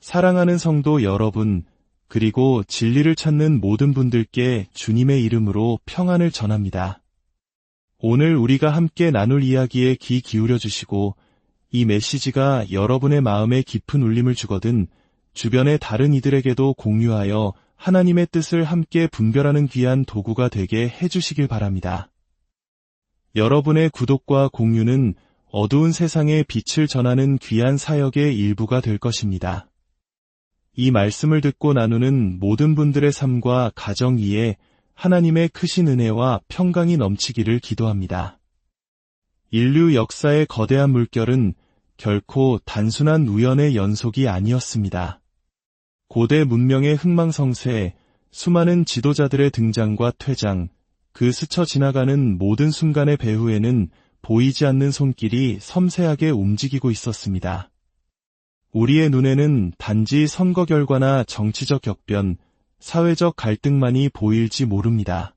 사랑하는 성도 여러분, 그리고 진리를 찾는 모든 분들께 주님의 이름으로 평안을 전합니다. 오늘 우리가 함께 나눌 이야기에 귀 기울여 주시고 이 메시지가 여러분의 마음에 깊은 울림을 주거든 주변의 다른 이들에게도 공유하여 하나님의 뜻을 함께 분별하는 귀한 도구가 되게 해주시길 바랍니다. 여러분의 구독과 공유는 어두운 세상에 빛을 전하는 귀한 사역의 일부가 될 것입니다. 이 말씀을 듣고 나누는 모든 분들의 삶과 가정 위에 하나님의 크신 은혜와 평강이 넘치기를 기도합니다. 인류 역사의 거대한 물결은 결코 단순한 우연의 연속이 아니었습니다. 고대 문명의 흥망성쇠, 수많은 지도자들의 등장과 퇴장, 그 스쳐 지나가는 모든 순간의 배후에는 보이지 않는 손길이 섬세하게 움직이고 있었습니다. 우리의 눈에는 단지 선거 결과나 정치적 격변, 사회적 갈등만이 보일지 모릅니다.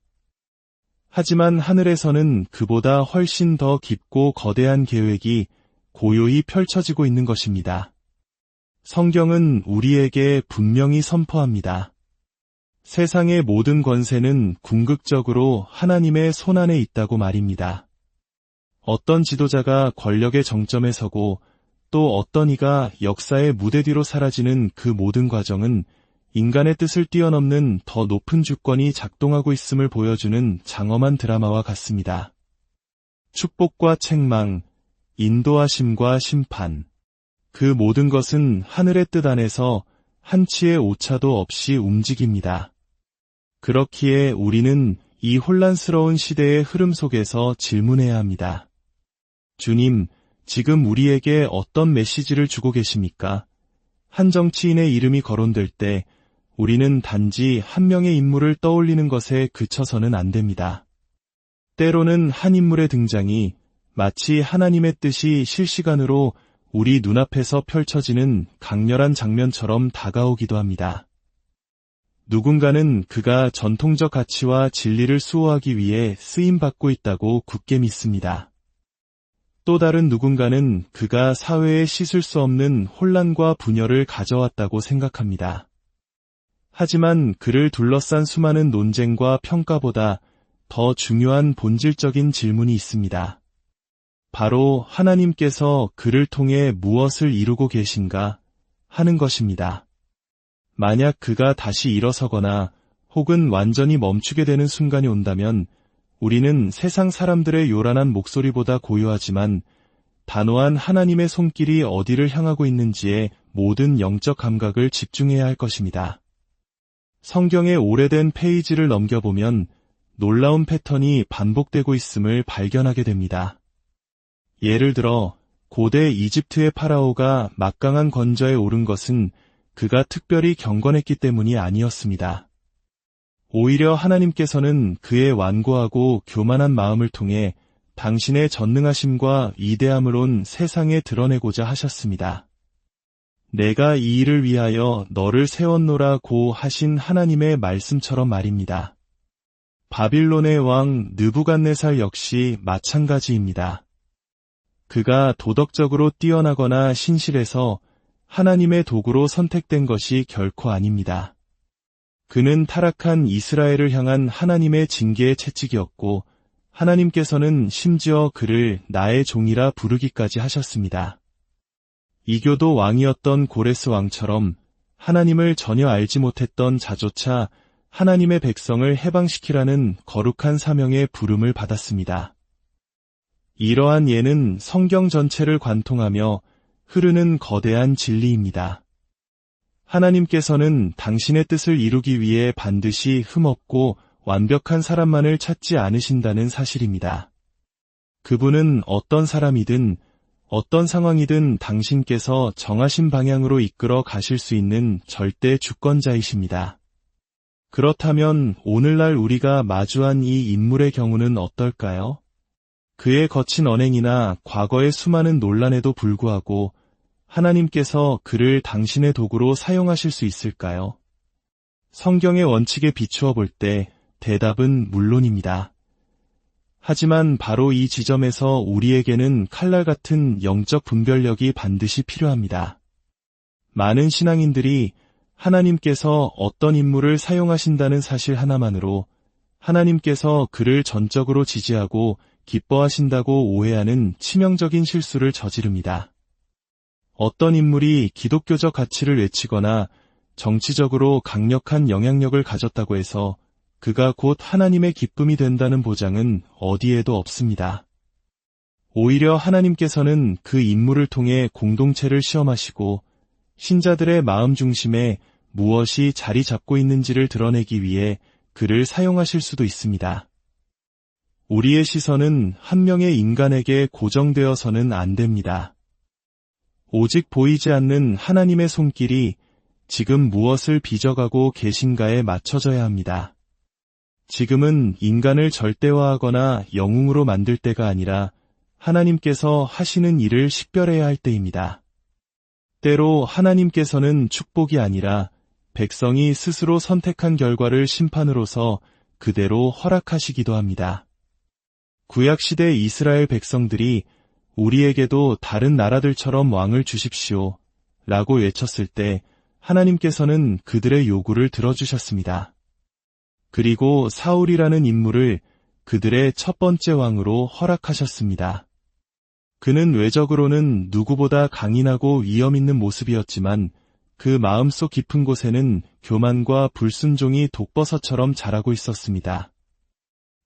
하지만 하늘에서는 그보다 훨씬 더 깊고 거대한 계획이 고요히 펼쳐지고 있는 것입니다. 성경은 우리에게 분명히 선포합니다. 세상의 모든 권세는 궁극적으로 하나님의 손안에 있다고 말입니다. 어떤 지도자가 권력의 정점에 서고 또 어떤 이가 역사의 무대 뒤로 사라지는 그 모든 과정은 인간의 뜻을 뛰어넘는 더 높은 주권이 작동하고 있음을 보여주는 장엄한 드라마와 같습니다. 축복과 책망, 인도하심과 심판, 그 모든 것은 하늘의 뜻 안에서 한치의 오차도 없이 움직입니다. 그렇기에 우리는 이 혼란스러운 시대의 흐름 속에서 질문해야 합니다. 주님, 지금 우리에게 어떤 메시지를 주고 계십니까? 한 정치인의 이름이 거론될 때 우리는 단지 한 명의 인물을 떠올리는 것에 그쳐서는 안 됩니다. 때로는 한 인물의 등장이 마치 하나님의 뜻이 실시간으로 우리 눈앞에서 펼쳐지는 강렬한 장면처럼 다가오기도 합니다. 누군가는 그가 전통적 가치와 진리를 수호하기 위해 쓰임받고 있다고 굳게 믿습니다. 또 다른 누군가는 그가 사회에 씻을 수 없는 혼란과 분열을 가져왔다고 생각합니다. 하지만 그를 둘러싼 수많은 논쟁과 평가보다 더 중요한 본질적인 질문이 있습니다. 바로 하나님께서 그를 통해 무엇을 이루고 계신가 하는 것입니다. 만약 그가 다시 일어서거나 혹은 완전히 멈추게 되는 순간이 온다면 우리는 세상 사람들의 요란한 목소리보다 고요하지만 단호한 하나님의 손길이 어디를 향하고 있는지에 모든 영적 감각을 집중해야 할 것입니다. 성경의 오래된 페이지를 넘겨보면 놀라운 패턴이 반복되고 있음을 발견하게 됩니다. 예를 들어 고대 이집트의 파라오가 막강한 건져에 오른 것은 그가 특별히 경건했기 때문이 아니었습니다. 오히려 하나님께서는 그의 완고하고 교만한 마음을 통해 당신의 전능하심과 위대함을 온 세상에 드러내고자 하셨습니다. 내가 이 일을 위하여 너를 세웠노라고 하신 하나님의 말씀처럼 말입니다. 바빌론의 왕 느부갓네살 역시 마찬가지입니다. 그가 도덕적으로 뛰어나거나 신실해서 하나님의 도구로 선택된 것이 결코 아닙니다. 그는 타락한 이스라엘을 향한 하나님의 징계의 채찍이었고 하나님께서는 심지어 그를 나의 종이라 부르기까지 하셨습니다. 이교도 왕이었던 고레스 왕처럼 하나님을 전혀 알지 못했던 자조차 하나님의 백성을 해방시키라는 거룩한 사명의 부름을 받았습니다. 이러한 예는 성경 전체를 관통하며 흐르는 거대한 진리입니다. 하나님께서는 당신의 뜻을 이루기 위해 반드시 흠없고 완벽한 사람만을 찾지 않으신다는 사실입니다. 그분은 어떤 사람이든 어떤 상황이든 당신께서 정하신 방향으로 이끌어 가실 수 있는 절대 주권자이십니다. 그렇다면 오늘날 우리가 마주한 이 인물의 경우는 어떨까요? 그의 거친 언행이나 과거의 수많은 논란에도 불구하고 하나님께서 그를 당신의 도구로 사용하실 수 있을까요? 성경의 원칙에 비추어 볼 때 대답은 물론입니다. 하지만 바로 이 지점에서 우리에게는 칼날 같은 영적 분별력이 반드시 필요합니다. 많은 신앙인들이 하나님께서 어떤 인물을 사용하신다는 사실 하나만으로 하나님께서 그를 전적으로 지지하고 기뻐하신다고 오해하는 치명적인 실수를 저지릅니다. 어떤 인물이 기독교적 가치를 외치거나 정치적으로 강력한 영향력을 가졌다고 해서 그가 곧 하나님의 기쁨이 된다는 보장은 어디에도 없습니다. 오히려 하나님께서는 그 인물을 통해 공동체를 시험하시고 신자들의 마음 중심에 무엇이 자리 잡고 있는지를 드러내기 위해 그를 사용하실 수도 있습니다. 우리의 시선은 한 명의 인간에게 고정되어서는 안 됩니다. 오직 보이지 않는 하나님의 손길이 지금 무엇을 빚어가고 계신가에 맞춰져야 합니다. 지금은 인간을 절대화하거나 영웅으로 만들 때가 아니라 하나님께서 하시는 일을 식별해야 할 때입니다. 때로 하나님께서는 축복이 아니라 백성이 스스로 선택한 결과를 심판으로서 그대로 허락하시기도 합니다. 구약시대 이스라엘 백성들이 우리에게도 다른 나라들처럼 왕을 주십시오 라고 외쳤을 때 하나님께서는 그들의 요구를 들어주셨습니다. 그리고 사울이라는 인물을 그들의 첫 번째 왕으로 허락하셨습니다. 그는 외적으로는 누구보다 강인하고 위험 있는 모습이었지만 그 마음속 깊은 곳에는 교만과 불순종이 독버섯처럼 자라고 있었습니다.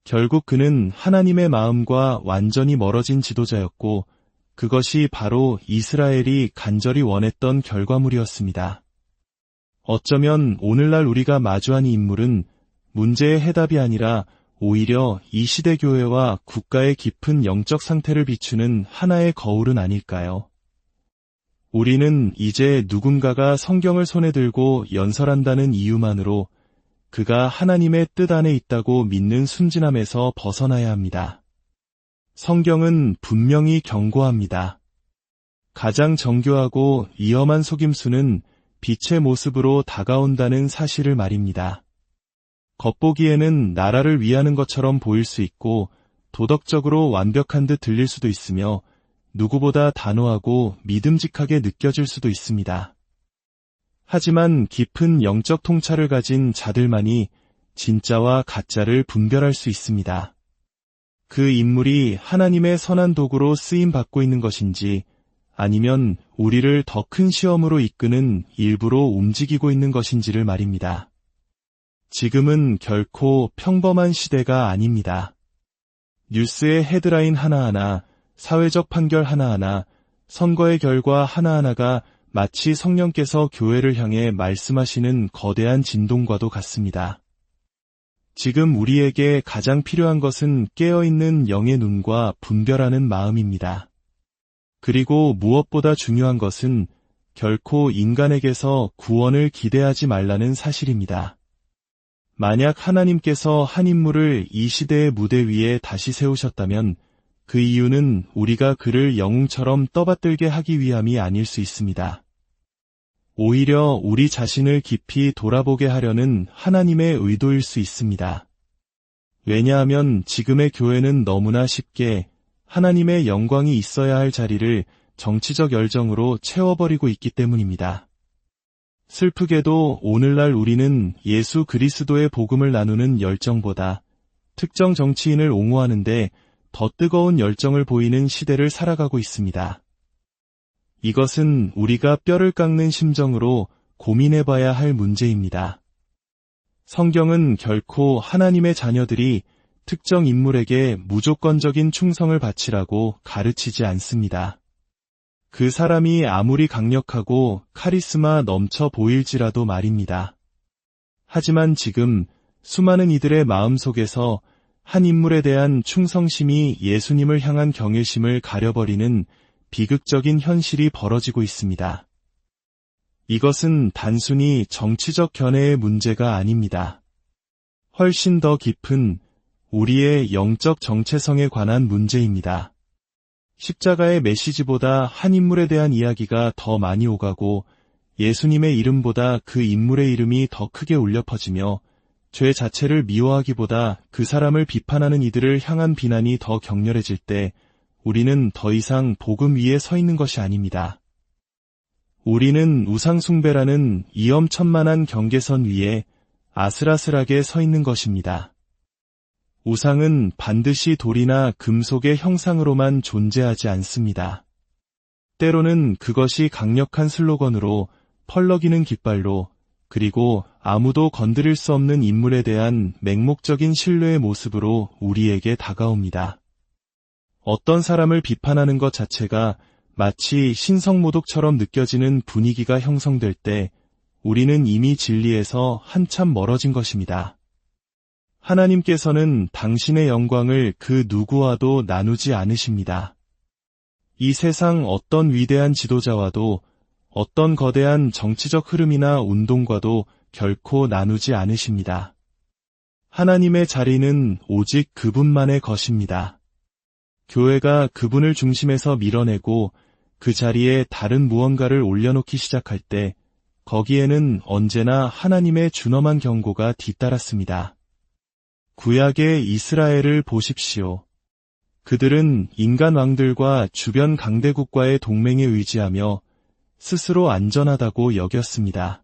결국 그는 하나님의 마음과 완전히 멀어진 지도자였고 그것이 바로 이스라엘이 간절히 원했던 결과물이었습니다. 어쩌면 오늘날 우리가 마주한 이 인물은 문제의 해답이 아니라 오히려 이 시대 교회와 국가의 깊은 영적 상태를 비추는 하나의 거울은 아닐까요? 우리는 이제 누군가가 성경을 손에 들고 연설한다는 이유만으로 그가 하나님의 뜻 안에 있다고 믿는 순진함에서 벗어나야 합니다. 성경은 분명히 경고합니다. 가장 정교하고 위험한 속임수는 빛의 모습으로 다가온다는 사실을 말입니다. 겉보기에는 나라를 위하는 것처럼 보일 수 있고 도덕적으로 완벽한 듯 들릴 수도 있으며 누구보다 단호하고 믿음직하게 느껴질 수도 있습니다. 하지만 깊은 영적 통찰을 가진 자들만이 진짜와 가짜를 분별할 수 있습니다. 그 인물이 하나님의 선한 도구로 쓰임받고 있는 것인지 아니면 우리를 더 큰 시험으로 이끄는 일부로 움직이고 있는 것인지를 말입니다. 지금은 결코 평범한 시대가 아닙니다. 뉴스의 헤드라인 하나하나, 사회적 판결 하나하나, 선거의 결과 하나하나가 마치 성령께서 교회를 향해 말씀하시는 거대한 진동과도 같습니다. 지금 우리에게 가장 필요한 것은 깨어있는 영의 눈과 분별하는 마음입니다. 그리고 무엇보다 중요한 것은 결코 인간에게서 구원을 기대하지 말라는 사실입니다. 만약 하나님께서 한 인물을 이 시대의 무대 위에 다시 세우셨다면 그 이유는 우리가 그를 영웅처럼 떠받들게 하기 위함이 아닐 수 있습니다. 오히려 우리 자신을 깊이 돌아보게 하려는 하나님의 의도일 수 있습니다. 왜냐하면 지금의 교회는 너무나 쉽게 하나님의 영광이 있어야 할 자리를 정치적 열정으로 채워버리고 있기 때문입니다. 슬프게도 오늘날 우리는 예수 그리스도의 복음을 나누는 열정보다 특정 정치인을 옹호하는데 더 뜨거운 열정을 보이는 시대를 살아가고 있습니다. 이것은 우리가 뼈를 깎는 심정으로 고민해봐야 할 문제입니다. 성경은 결코 하나님의 자녀들이 특정 인물에게 무조건적인 충성을 바치라고 가르치지 않습니다. 그 사람이 아무리 강력하고 카리스마 넘쳐 보일지라도 말입니다. 하지만 지금 수많은 이들의 마음속에서 한 인물에 대한 충성심이 예수님을 향한 경외심을 가려버리는 비극적인 현실이 벌어지고 있습니다. 이것은 단순히 정치적 견해의 문제가 아닙니다. 훨씬 더 깊은 우리의 영적 정체성에 관한 문제입니다. 십자가의 메시지보다 한 인물에 대한 이야기가 더 많이 오가고 예수님의 이름보다 그 인물의 이름이 더 크게 울려 퍼지며 죄 자체를 미워하기보다 그 사람을 비판하는 이들을 향한 비난이 더 격렬해질 때 우리는 더 이상 복음 위에 서 있는 것이 아닙니다. 우리는 우상숭배라는 위험천만한 경계선 위에 아슬아슬하게 서 있는 것입니다. 우상은 반드시 돌이나 금속의 형상으로만 존재하지 않습니다. 때로는 그것이 강력한 슬로건으로, 펄럭이는 깃발로, 그리고 아무도 건드릴 수 없는 인물에 대한 맹목적인 신뢰의 모습으로 우리에게 다가옵니다. 어떤 사람을 비판하는 것 자체가 마치 신성모독처럼 느껴지는 분위기가 형성될 때 우리는 이미 진리에서 한참 멀어진 것입니다. 하나님께서는 당신의 영광을 그 누구와도 나누지 않으십니다. 이 세상 어떤 위대한 지도자와도 어떤 거대한 정치적 흐름이나 운동과도 결코 나누지 않으십니다. 하나님의 자리는 오직 그분만의 것입니다. 교회가 그분을 중심에서 밀어내고 그 자리에 다른 무언가를 올려놓기 시작할 때 거기에는 언제나 하나님의 준엄한 경고가 뒤따랐습니다. 구약의 이스라엘을 보십시오. 그들은 인간 왕들과 주변 강대국과의 동맹에 의지하며 스스로 안전하다고 여겼습니다.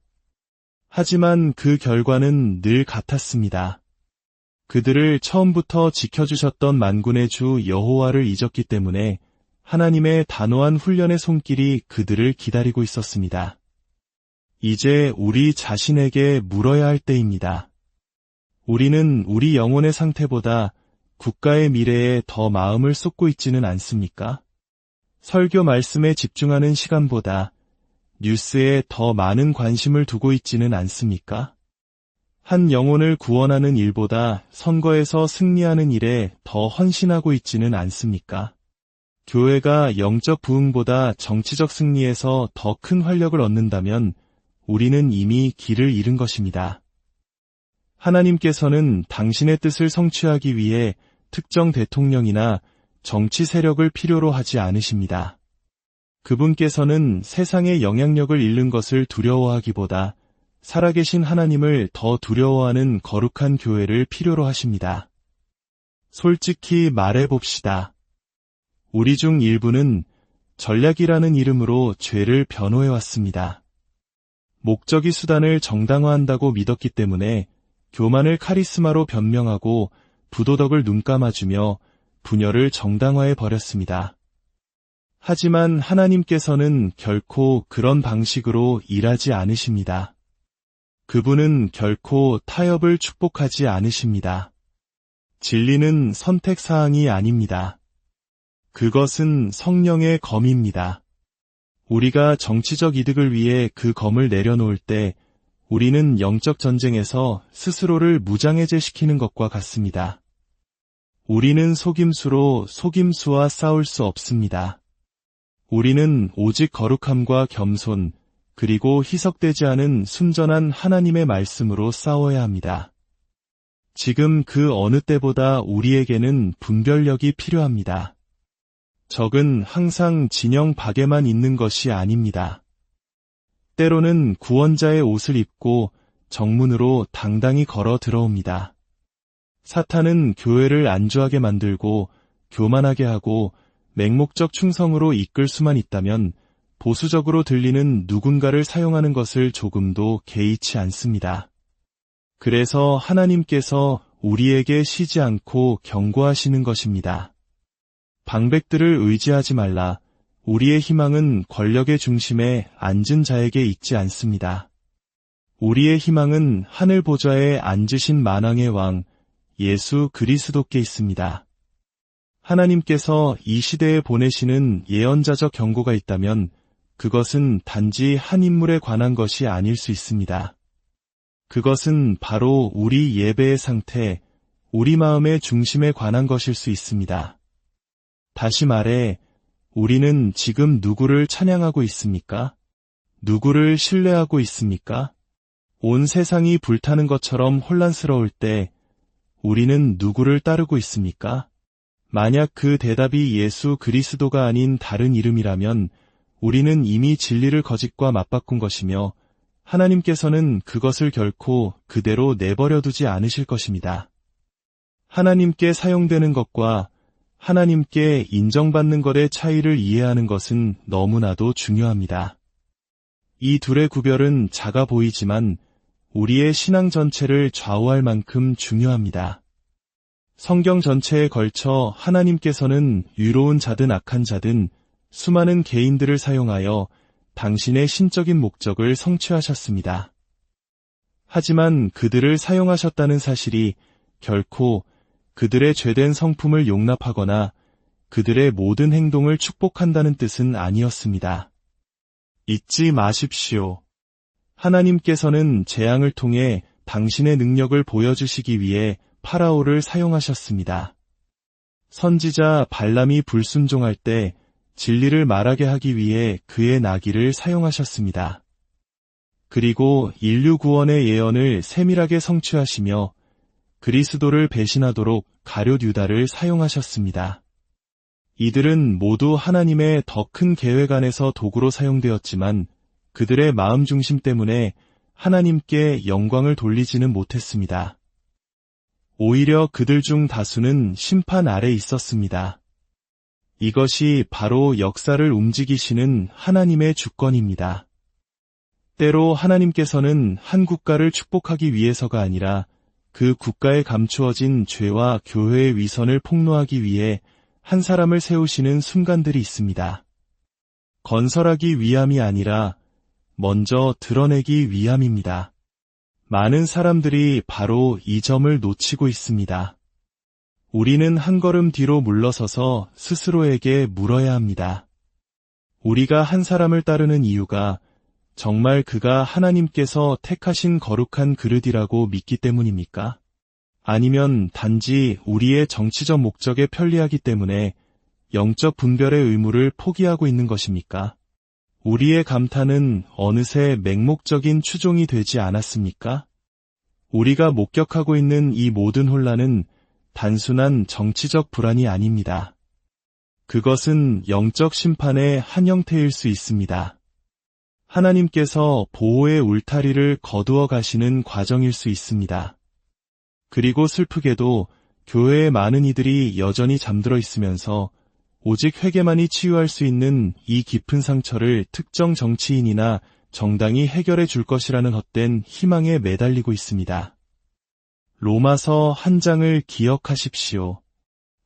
하지만 그 결과는 늘 같았습니다. 그들을 처음부터 지켜주셨던 만군의 주 여호와를 잊었기 때문에 하나님의 단호한 훈련의 손길이 그들을 기다리고 있었습니다. 이제 우리 자신에게 물어야 할 때입니다. 우리는 우리 영혼의 상태보다 국가의 미래에 더 마음을 쏟고 있지는 않습니까? 설교 말씀에 집중하는 시간보다 뉴스에 더 많은 관심을 두고 있지는 않습니까? 한 영혼을 구원하는 일보다 선거에서 승리하는 일에 더 헌신하고 있지는 않습니까? 교회가 영적 부흥보다 정치적 승리에서 더 큰 활력을 얻는다면 우리는 이미 길을 잃은 것입니다. 하나님께서는 당신의 뜻을 성취하기 위해 특정 대통령이나 정치 세력을 필요로 하지 않으십니다. 그분께서는 세상의 영향력을 잃는 것을 두려워하기보다 살아계신 하나님을 더 두려워하는 거룩한 교회를 필요로 하십니다. 솔직히 말해봅시다. 우리 중 일부는 전략이라는 이름으로 죄를 변호해왔습니다. 목적이 수단을 정당화한다고 믿었기 때문에 교만을 카리스마로 변명하고 부도덕을 눈감아주며 분열을 정당화해버렸습니다. 하지만 하나님께서는 결코 그런 방식으로 일하지 않으십니다. 그분은 결코 타협을 축복하지 않으십니다. 진리는 선택사항이 아닙니다. 그것은 성령의 검입니다. 우리가 정치적 이득을 위해 그 검을 내려놓을 때 우리는 영적 전쟁에서 스스로를 무장해제시키는 것과 같습니다. 우리는 속임수로 속임수와 싸울 수 없습니다. 우리는 오직 거룩함과 겸손, 그리고 희석되지 않은 순전한 하나님의 말씀으로 싸워야 합니다. 지금 그 어느 때보다 우리에게는 분별력이 필요합니다. 적은 항상 진영 밖에만 있는 것이 아닙니다. 때로는 구원자의 옷을 입고 정문으로 당당히 걸어 들어옵니다. 사탄은 교회를 안주하게 만들고 교만하게 하고 맹목적 충성으로 이끌 수만 있다면 보수적으로 들리는 누군가를 사용하는 것을 조금도 개의치 않습니다. 그래서 하나님께서 우리에게 쉬지 않고 경고하시는 것입니다. 방백들을 의지하지 말라. 우리의 희망은 권력의 중심에 앉은 자에게 있지 않습니다. 우리의 희망은 하늘 보좌에 앉으신 만왕의 왕 예수 그리스도께 있습니다. 하나님께서 이 시대에 보내시는 예언자적 경고가 있다면 그것은 단지 한 인물에 관한 것이 아닐 수 있습니다. 그것은 바로 우리 예배의 상태, 우리 마음의 중심에 관한 것일 수 있습니다. 다시 말해, 우리는 지금 누구를 찬양하고 있습니까? 누구를 신뢰하고 있습니까? 온 세상이 불타는 것처럼 혼란스러울 때 우리는 누구를 따르고 있습니까? 만약 그 대답이 예수 그리스도가 아닌 다른 이름이라면 우리는 이미 진리를 거짓과 맞바꾼 것이며 하나님께서는 그것을 결코 그대로 내버려 두지 않으실 것입니다. 하나님께 사용되는 것과 하나님께 인정받는 것의 차이를 이해하는 것은 너무나도 중요합니다. 이 둘의 구별은 작아 보이지만 우리의 신앙 전체를 좌우할 만큼 중요합니다. 성경 전체에 걸쳐 하나님께서는 유로운 자든 악한 자든 수많은 개인들을 사용하여 당신의 신적인 목적을 성취하셨습니다. 하지만 그들을 사용하셨다는 사실이 결코 그들의 죄된 성품을 용납하거나 그들의 모든 행동을 축복한다는 뜻은 아니었습니다. 잊지 마십시오. 하나님께서는 재앙을 통해 당신의 능력을 보여주시기 위해 파라오를 사용하셨습니다. 선지자 발람이 불순종할 때 진리를 말하게 하기 위해 그의 나귀를 사용하셨습니다. 그리고 인류 구원의 예언을 세밀하게 성취하시며 그리스도를 배신하도록 가룟 유다를 사용하셨습니다. 이들은 모두 하나님의 더 큰 계획 안에서 도구로 사용되었지만 그들의 마음 중심 때문에 하나님께 영광을 돌리지는 못했습니다. 오히려 그들 중 다수는 심판 아래 있었습니다. 이것이 바로 역사를 움직이시는 하나님의 주권입니다. 때로 하나님께서는 한 국가를 축복하기 위해서가 아니라 그 국가에 감추어진 죄와 교회의 위선을 폭로하기 위해 한 사람을 세우시는 순간들이 있습니다. 건설하기 위함이 아니라 먼저 드러내기 위함입니다. 많은 사람들이 바로 이 점을 놓치고 있습니다. 우리는 한 걸음 뒤로 물러서서 스스로에게 물어야 합니다. 우리가 한 사람을 따르는 이유가 정말 그가 하나님께서 택하신 거룩한 그릇이라고 믿기 때문입니까? 아니면 단지 우리의 정치적 목적에 편리하기 때문에 영적 분별의 의무를 포기하고 있는 것입니까? 우리의 감탄은 어느새 맹목적인 추종이 되지 않았습니까? 우리가 목격하고 있는 이 모든 혼란은 단순한 정치적 불안이 아닙니다. 그것은 영적 심판의 한 형태일 수 있습니다. 하나님께서 보호의 울타리를 거두어 가시는 과정일 수 있습니다. 그리고 슬프게도 교회의 많은 이들이 여전히 잠들어 있으면서 오직 회개만이 치유할 수 있는 이 깊은 상처를 특정 정치인이나 정당이 해결해 줄 것이라는 헛된 희망에 매달리고 있습니다. 로마서 한 장을 기억하십시오.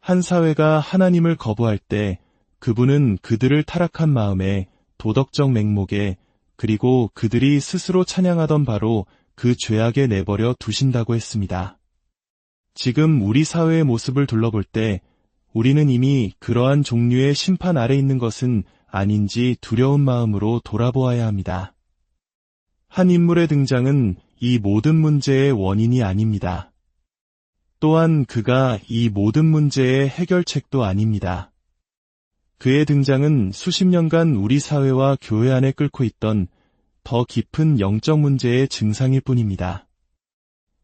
한 사회가 하나님을 거부할 때 그분은 그들을 타락한 마음에 도덕적 맹목에 그리고 그들이 스스로 찬양하던 바로 그 죄악에 내버려 두신다고 했습니다. 지금 우리 사회의 모습을 둘러볼 때 우리는 이미 그러한 종류의 심판 아래 있는 것은 아닌지 두려운 마음으로 돌아보아야 합니다. 한 인물의 등장은 이 모든 문제의 원인이 아닙니다. 또한 그가 이 모든 문제의 해결책도 아닙니다. 그의 등장은 수십 년간 우리 사회와 교회 안에 끓고 있던 더 깊은 영적 문제의 증상일 뿐입니다.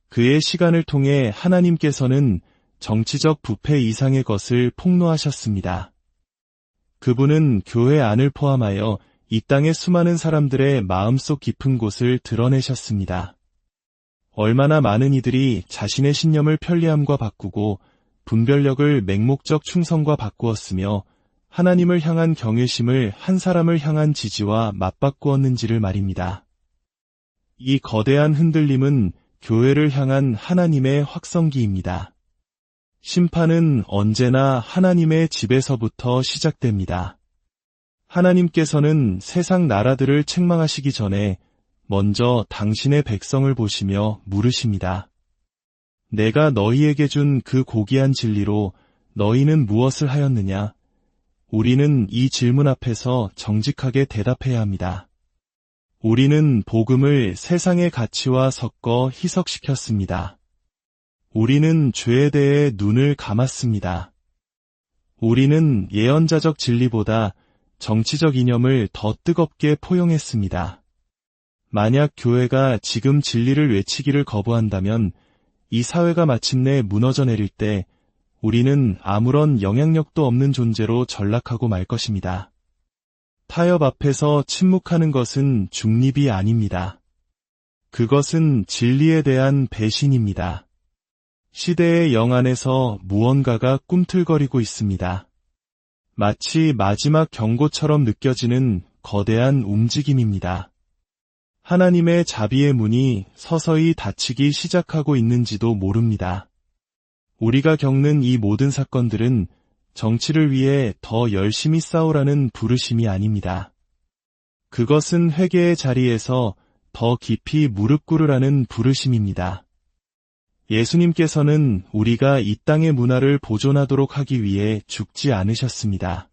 그의 시간을 통해 하나님께서는 정치적 부패 이상의 것을 폭로하셨습니다. 그분은 교회 안을 포함하여 이 땅의 수많은 사람들의 마음속 깊은 곳을 드러내셨습니다. 얼마나 많은 이들이 자신의 신념을 편리함과 바꾸고 분별력을 맹목적 충성과 바꾸었으며 하나님을 향한 경외심을 한 사람을 향한 지지와 맞바꾸었는지를 말입니다. 이 거대한 흔들림은 교회를 향한 하나님의 확성기입니다. 심판은 언제나 하나님의 집에서부터 시작됩니다. 하나님께서는 세상 나라들을 책망하시기 전에 먼저 당신의 백성을 보시며 물으십니다. 내가 너희에게 준 그 고귀한 진리로 너희는 무엇을 하였느냐? 우리는 이 질문 앞에서 정직하게 대답해야 합니다. 우리는 복음을 세상의 가치와 섞어 희석시켰습니다. 우리는 죄에 대해 눈을 감았습니다. 우리는 예언자적 진리보다 정치적 이념을 더 뜨겁게 포용했습니다. 만약 교회가 지금 진리를 외치기를 거부한다면 이 사회가 마침내 무너져 내릴 때 우리는 아무런 영향력도 없는 존재로 전락하고 말 것입니다. 타협 앞에서 침묵하는 것은 중립이 아닙니다. 그것은 진리에 대한 배신입니다. 시대의 영 안에서 무언가가 꿈틀거리고 있습니다. 마치 마지막 경고처럼 느껴지는 거대한 움직임입니다. 하나님의 자비의 문이 서서히 닫히기 시작하고 있는지도 모릅니다. 우리가 겪는 이 모든 사건들은 정치를 위해 더 열심히 싸우라는 부르심이 아닙니다. 그것은 회개의 자리에서 더 깊이 무릎 꿇으라는 부르심입니다. 예수님께서는 우리가 이 땅의 문화를 보존하도록 하기 위해 죽지 않으셨습니다.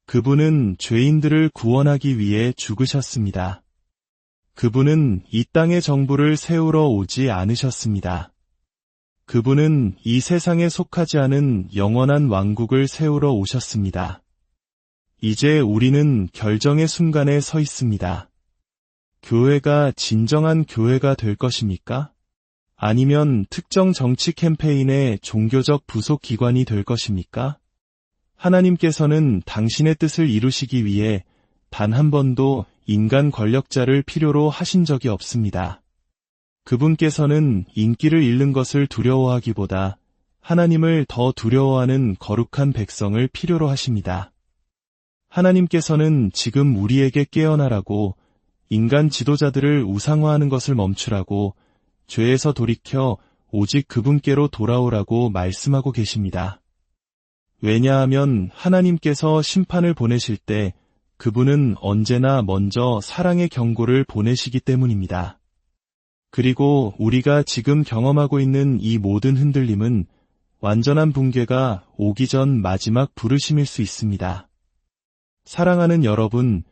그분은 죄인들을 구원하기 위해 죽으셨습니다. 그분은 이 땅의 정부를 세우러 오지 않으셨습니다. 그분은 이 세상에 속하지 않은 영원한 왕국을 세우러 오셨습니다. 이제 우리는 결정의 순간에 서 있습니다. 교회가 진정한 교회가 될 것입니까? 아니면 특정 정치 캠페인의 종교적 부속 기관이 될 것입니까? 하나님께서는 당신의 뜻을 이루시기 위해 단 한 번도 인간 권력자를 필요로 하신 적이 없습니다. 그분께서는 인기를 잃는 것을 두려워하기보다 하나님을 더 두려워하는 거룩한 백성을 필요로 하십니다. 하나님께서는 지금 우리에게 깨어나라고, 인간 지도자들을 우상화하는 것을 멈추라고, 죄에서 돌이켜 오직 그분께로 돌아오라고 말씀하고 계십니다. 왜냐하면 하나님께서 심판을 보내실 때 그분은 언제나 먼저 사랑의 경고를 보내시기 때문입니다. 그리고 우리가 지금 경험하고 있는 이 모든 흔들림은 완전한 붕괴가 오기 전 마지막 부르심일 수 있습니다. 사랑하는 여러분,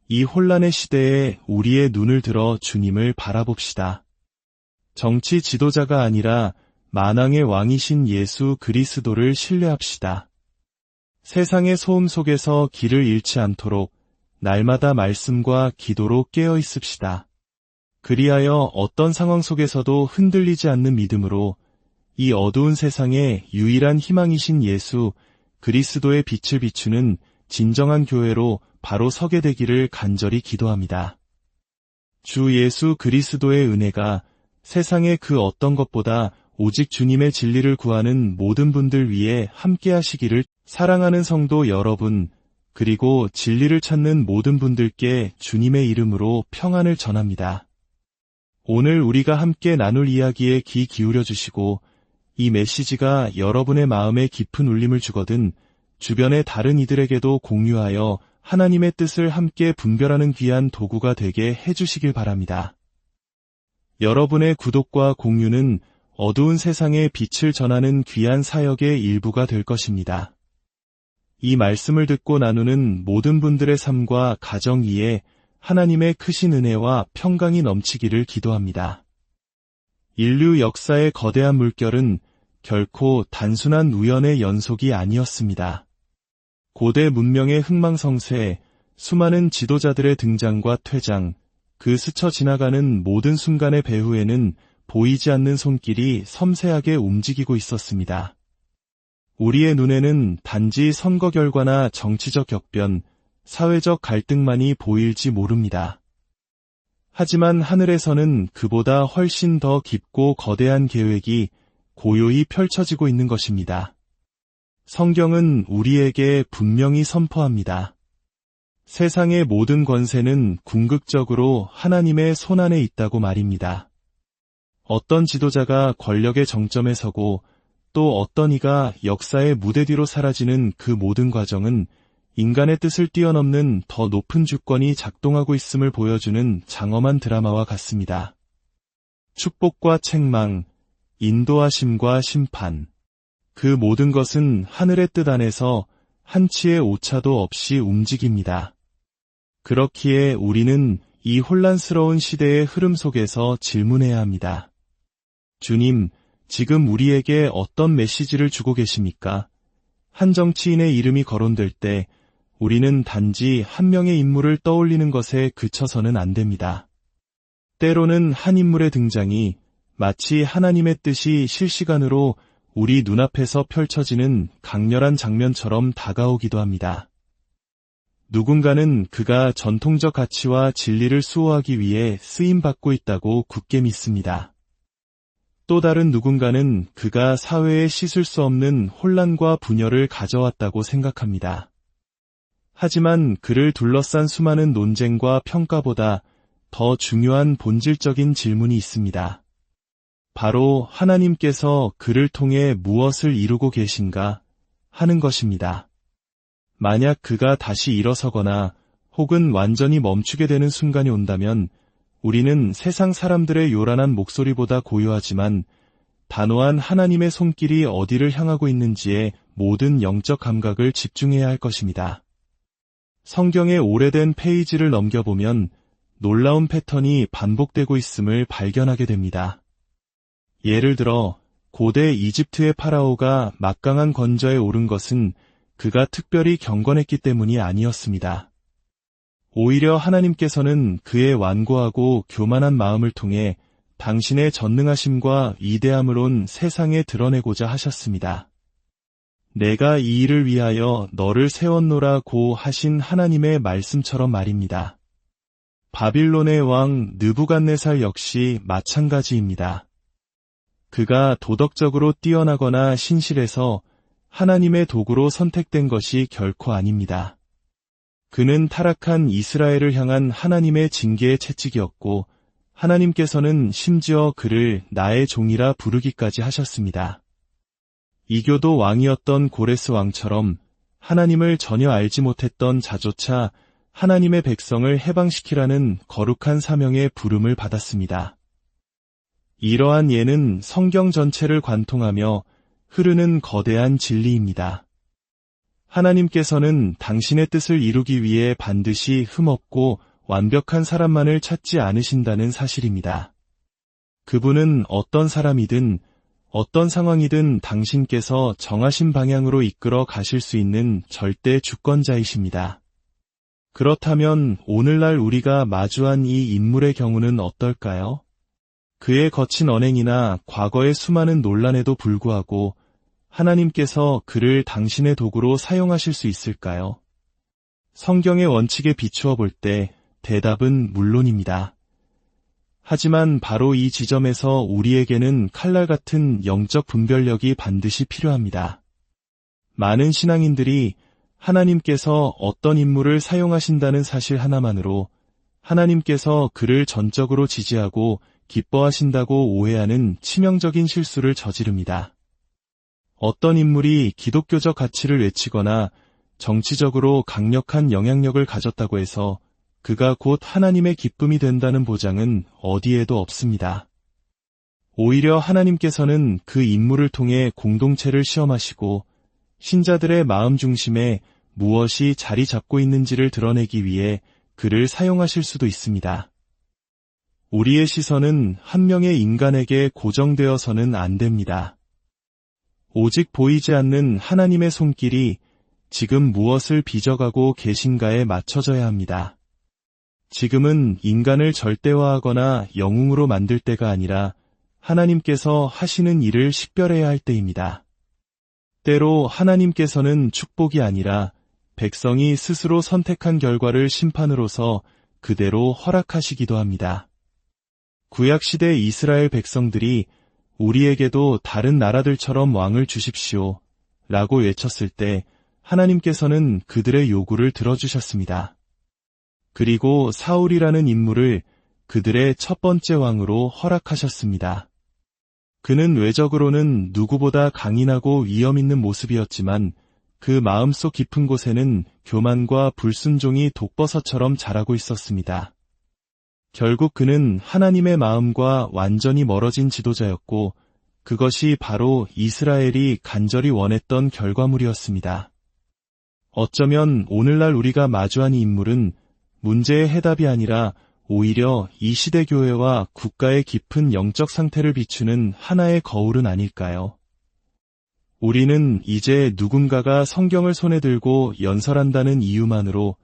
이 혼란의 시대에 우리의 눈을 들어 주님을 바라봅시다. 정치 지도자가 아니라 만왕의 왕이신 예수 그리스도를 신뢰합시다. 세상의 소음 속에서 길을 잃지 않도록 날마다 말씀과 기도로 깨어 있읍시다. 그리하여 어떤 상황 속에서도 흔들리지 않는 믿음으로 이 어두운 세상의 유일한 희망이신 예수 그리스도의 빛을 비추는 진정한 교회로 바로 서게 되기를 간절히 기도합니다. 주 예수 그리스도의 은혜가 세상의 그 어떤 것보다 오직 주님의 진리를 구하는 모든 분들 위해 함께 하시기를. 사랑하는 성도 여러분, 그리고 진리를 찾는 모든 분들께 주님의 이름으로 평안을 전합니다. 오늘 우리가 함께 나눌 이야기에 귀 기울여 주시고 이 메시지가 여러분의 마음에 깊은 울림을 주거든 주변의 다른 이들에게도 공유하여 하나님의 뜻을 함께 분별하는 귀한 도구가 되게 해주시길 바랍니다. 여러분의 구독과 공유는 어두운 세상에 빛을 전하는 귀한 사역의 일부가 될 것입니다. 이 말씀을 듣고 나누는 모든 분들의 삶과 가정 위에 하나님의 크신 은혜와 평강이 넘치기를 기도합니다. 인류 역사의 거대한 물결은 결코 단순한 우연의 연속이 아니었습니다. 고대 문명의 흥망성쇠, 수많은 지도자들의 등장과 퇴장, 그 스쳐 지나가는 모든 순간의 배후에는 보이지 않는 손길이 섬세하게 움직이고 있었습니다. 우리의 눈에는 단지 선거 결과나 정치적 격변, 사회적 갈등만이 보일지 모릅니다. 하지만 하늘에서는 그보다 훨씬 더 깊고 거대한 계획이 고요히 펼쳐지고 있는 것입니다. 성경은 우리에게 분명히 선포합니다. 세상의 모든 권세는 궁극적으로 하나님의 손안에 있다고 말입니다. 어떤 지도자가 권력의 정점에 서고 또 어떤 이가 역사의 무대 뒤로 사라지는 그 모든 과정은 인간의 뜻을 뛰어넘는 더 높은 주권이 작동하고 있음을 보여주는 장엄한 드라마와 같습니다. 축복과 책망, 인도하심과 심판, 그 모든 것은 하늘의 뜻 안에서 한치의 오차도 없이 움직입니다. 그렇기에 우리는 이 혼란스러운 시대의 흐름 속에서 질문해야 합니다. 주님, 지금 우리에게 어떤 메시지를 주고 계십니까? 한 정치인의 이름이 거론될 때 우리는 단지 한 명의 인물을 떠올리는 것에 그쳐서는 안 됩니다. 때로는 한 인물의 등장이 마치 하나님의 뜻이 실시간으로 우리 눈앞에서 펼쳐지는 강렬한 장면처럼 다가오기도 합니다. 누군가는 그가 전통적 가치와 진리를 수호하기 위해 쓰임받고 있다고 굳게 믿습니다. 또 다른 누군가는 그가 사회에 씻을 수 없는 혼란과 분열을 가져왔다고 생각합니다. 하지만 그를 둘러싼 수많은 논쟁과 평가보다 더 중요한 본질적인 질문이 있습니다. 바로 하나님께서 그를 통해 무엇을 이루고 계신가 하는 것입니다. 만약 그가 다시 일어서거나 혹은 완전히 멈추게 되는 순간이 온다면 우리는 세상 사람들의 요란한 목소리보다 고요하지만 단호한 하나님의 손길이 어디를 향하고 있는지에 모든 영적 감각을 집중해야 할 것입니다. 성경의 오래된 페이지를 넘겨보면 놀라운 패턴이 반복되고 있음을 발견하게 됩니다. 예를 들어 고대 이집트의 파라오가 막강한 건저에 오른 것은 그가 특별히 경건했기 때문이 아니었습니다. 오히려 하나님께서는 그의 완고하고 교만한 마음을 통해 당신의 전능하심과 위대함을 온 세상에 드러내고자 하셨습니다. 내가 이 일을 위하여 너를 세웠노라고 하신 하나님의 말씀처럼 말입니다. 바빌론의 왕 느부갓네살 역시 마찬가지입니다. 그가 도덕적으로 뛰어나거나 신실해서 하나님의 도구로 선택된 것이 결코 아닙니다. 그는 타락한 이스라엘을 향한 하나님의 징계의 채찍이었고 하나님께서는 심지어 그를 나의 종이라 부르기까지 하셨습니다. 이교도 왕이었던 고레스 왕처럼 하나님을 전혀 알지 못했던 자조차 하나님의 백성을 해방시키라는 거룩한 사명의 부름을 받았습니다. 이러한 예는 성경 전체를 관통하며 흐르는 거대한 진리입니다. 하나님께서는 당신의 뜻을 이루기 위해 반드시 흠없고 완벽한 사람만을 찾지 않으신다는 사실입니다. 그분은 어떤 사람이든 어떤 상황이든 당신께서 정하신 방향으로 이끌어 가실 수 있는 절대 주권자이십니다. 그렇다면 오늘날 우리가 마주한 이 인물의 경우는 어떨까요? 그의 거친 언행이나 과거의 수많은 논란에도 불구하고 하나님께서 그를 당신의 도구로 사용하실 수 있을까요? 성경의 원칙에 비추어 볼 때 대답은 물론입니다. 하지만 바로 이 지점에서 우리에게는 칼날 같은 영적 분별력이 반드시 필요합니다. 많은 신앙인들이 하나님께서 어떤 인물을 사용하신다는 사실 하나만으로 하나님께서 그를 전적으로 지지하고 기뻐하신다고 오해하는 치명적인 실수를 저지릅니다. 어떤 인물이 기독교적 가치를 외치거나 정치적으로 강력한 영향력을 가졌다고 해서 그가 곧 하나님의 기쁨이 된다는 보장은 어디에도 없습니다. 오히려 하나님께서는 그 인물을 통해 공동체를 시험하시고 신자들의 마음 중심에 무엇이 자리 잡고 있는지를 드러내기 위해 그를 사용하실 수도 있습니다. 우리의 시선은 한 명의 인간에게 고정되어서는 안 됩니다. 오직 보이지 않는 하나님의 손길이 지금 무엇을 빚어가고 계신가에 맞춰져야 합니다. 지금은 인간을 절대화하거나 영웅으로 만들 때가 아니라 하나님께서 하시는 일을 식별해야 할 때입니다. 때로 하나님께서는 축복이 아니라 백성이 스스로 선택한 결과를 심판으로서 그대로 허락하시기도 합니다. 구약시대 이스라엘 백성들이 우리에게도 다른 나라들처럼 왕을 주십시오 라고 외쳤을 때 하나님께서는 그들의 요구를 들어주셨습니다. 그리고 사울이라는 인물을 그들의 첫 번째 왕으로 허락하셨습니다. 그는 외적으로는 누구보다 강인하고 위험 있는 모습이었지만 그 마음속 깊은 곳에는 교만과 불순종이 독버섯처럼 자라고 있었습니다. 결국 그는 하나님의 마음과 완전히 멀어진 지도자였고 그것이 바로 이스라엘이 간절히 원했던 결과물이었습니다. 어쩌면 오늘날 우리가 마주한 이 인물은 문제의 해답이 아니라 오히려 이 시대 교회와 국가의 깊은 영적 상태를 비추는 하나의 거울은 아닐까요? 우리는 이제 누군가가 성경을 손에 들고 연설한다는 이유만으로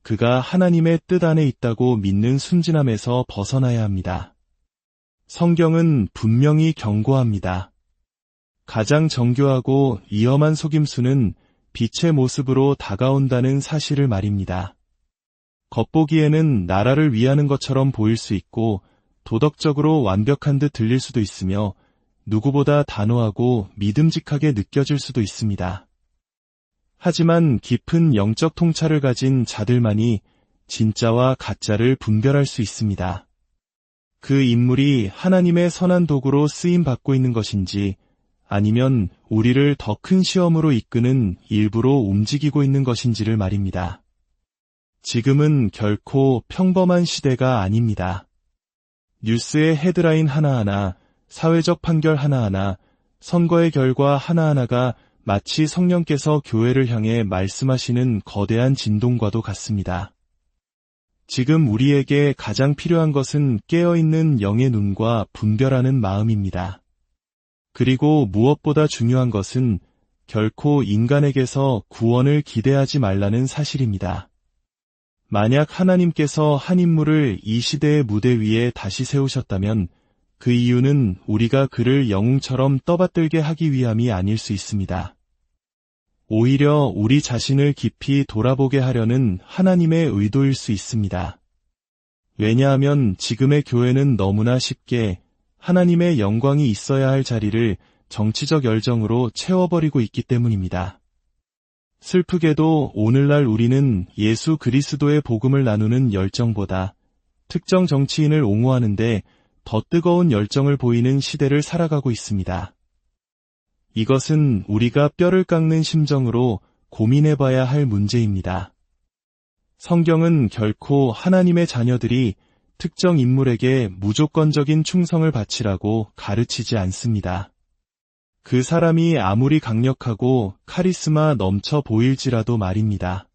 그가 하나님의 뜻 안에 있다고 믿는 순진함에서 벗어나야 합니다. 성경은 분명히 경고합니다. 가장 정교하고 위험한 속임수는 빛의 모습으로 다가온다는 사실을 말입니다. 겉보기에는 나라를 위하는 것처럼 보일 수 있고 도덕적으로 완벽한 듯 들릴 수도 있으며 누구보다 단호하고 믿음직하게 느껴질 수도 있습니다. 하지만 깊은 영적 통찰을 가진 자들만이 진짜와 가짜를 분별할 수 있습니다. 그 인물이 하나님의 선한 도구로 쓰임 받고 있는 것인지 아니면 우리를 더 큰 시험으로 이끄는 일부로 움직이고 있는 것인지를 말입니다. 지금은 결코 평범한 시대가 아닙니다. 뉴스의 헤드라인 하나하나, 사회적 판결 하나하나, 선거의 결과 하나하나가 마치 성령께서 교회를 향해 말씀하시는 거대한 진동과도 같습니다. 지금 우리에게 가장 필요한 것은 깨어있는 영의 눈과 분별하는 마음입니다. 그리고 무엇보다 중요한 것은 결코 인간에게서 구원을 기대하지 말라는 사실입니다. 만약 하나님께서 한 인물을 이 시대의 무대 위에 다시 세우셨다면 그 이유는 우리가 그를 영웅처럼 떠받들게 하기 위함이 아닐 수 있습니다. 오히려 우리 자신을 깊이 돌아보게 하려는 하나님의 의도일 수 있습니다. 왜냐하면 지금의 교회는 너무나 쉽게 하나님의 영광이 있어야 할 자리를 정치적 열정으로 채워버리고 있기 때문입니다. 슬프게도 오늘날 우리는 예수 그리스도의 복음을 나누는 열정보다 특정 정치인을 옹호하는데 더 뜨거운 열정을 보이는 시대를 살아가고 있습니다. 이것은 우리가 뼈를 깎는 심정으로 고민해봐야 할 문제입니다. 성경은 결코 하나님의 자녀들이 특정 인물에게 무조건적인 충성을 바치라고 가르치지 않습니다. 그 사람이 아무리 강력하고 카리스마 넘쳐 보일지라도 말입니다.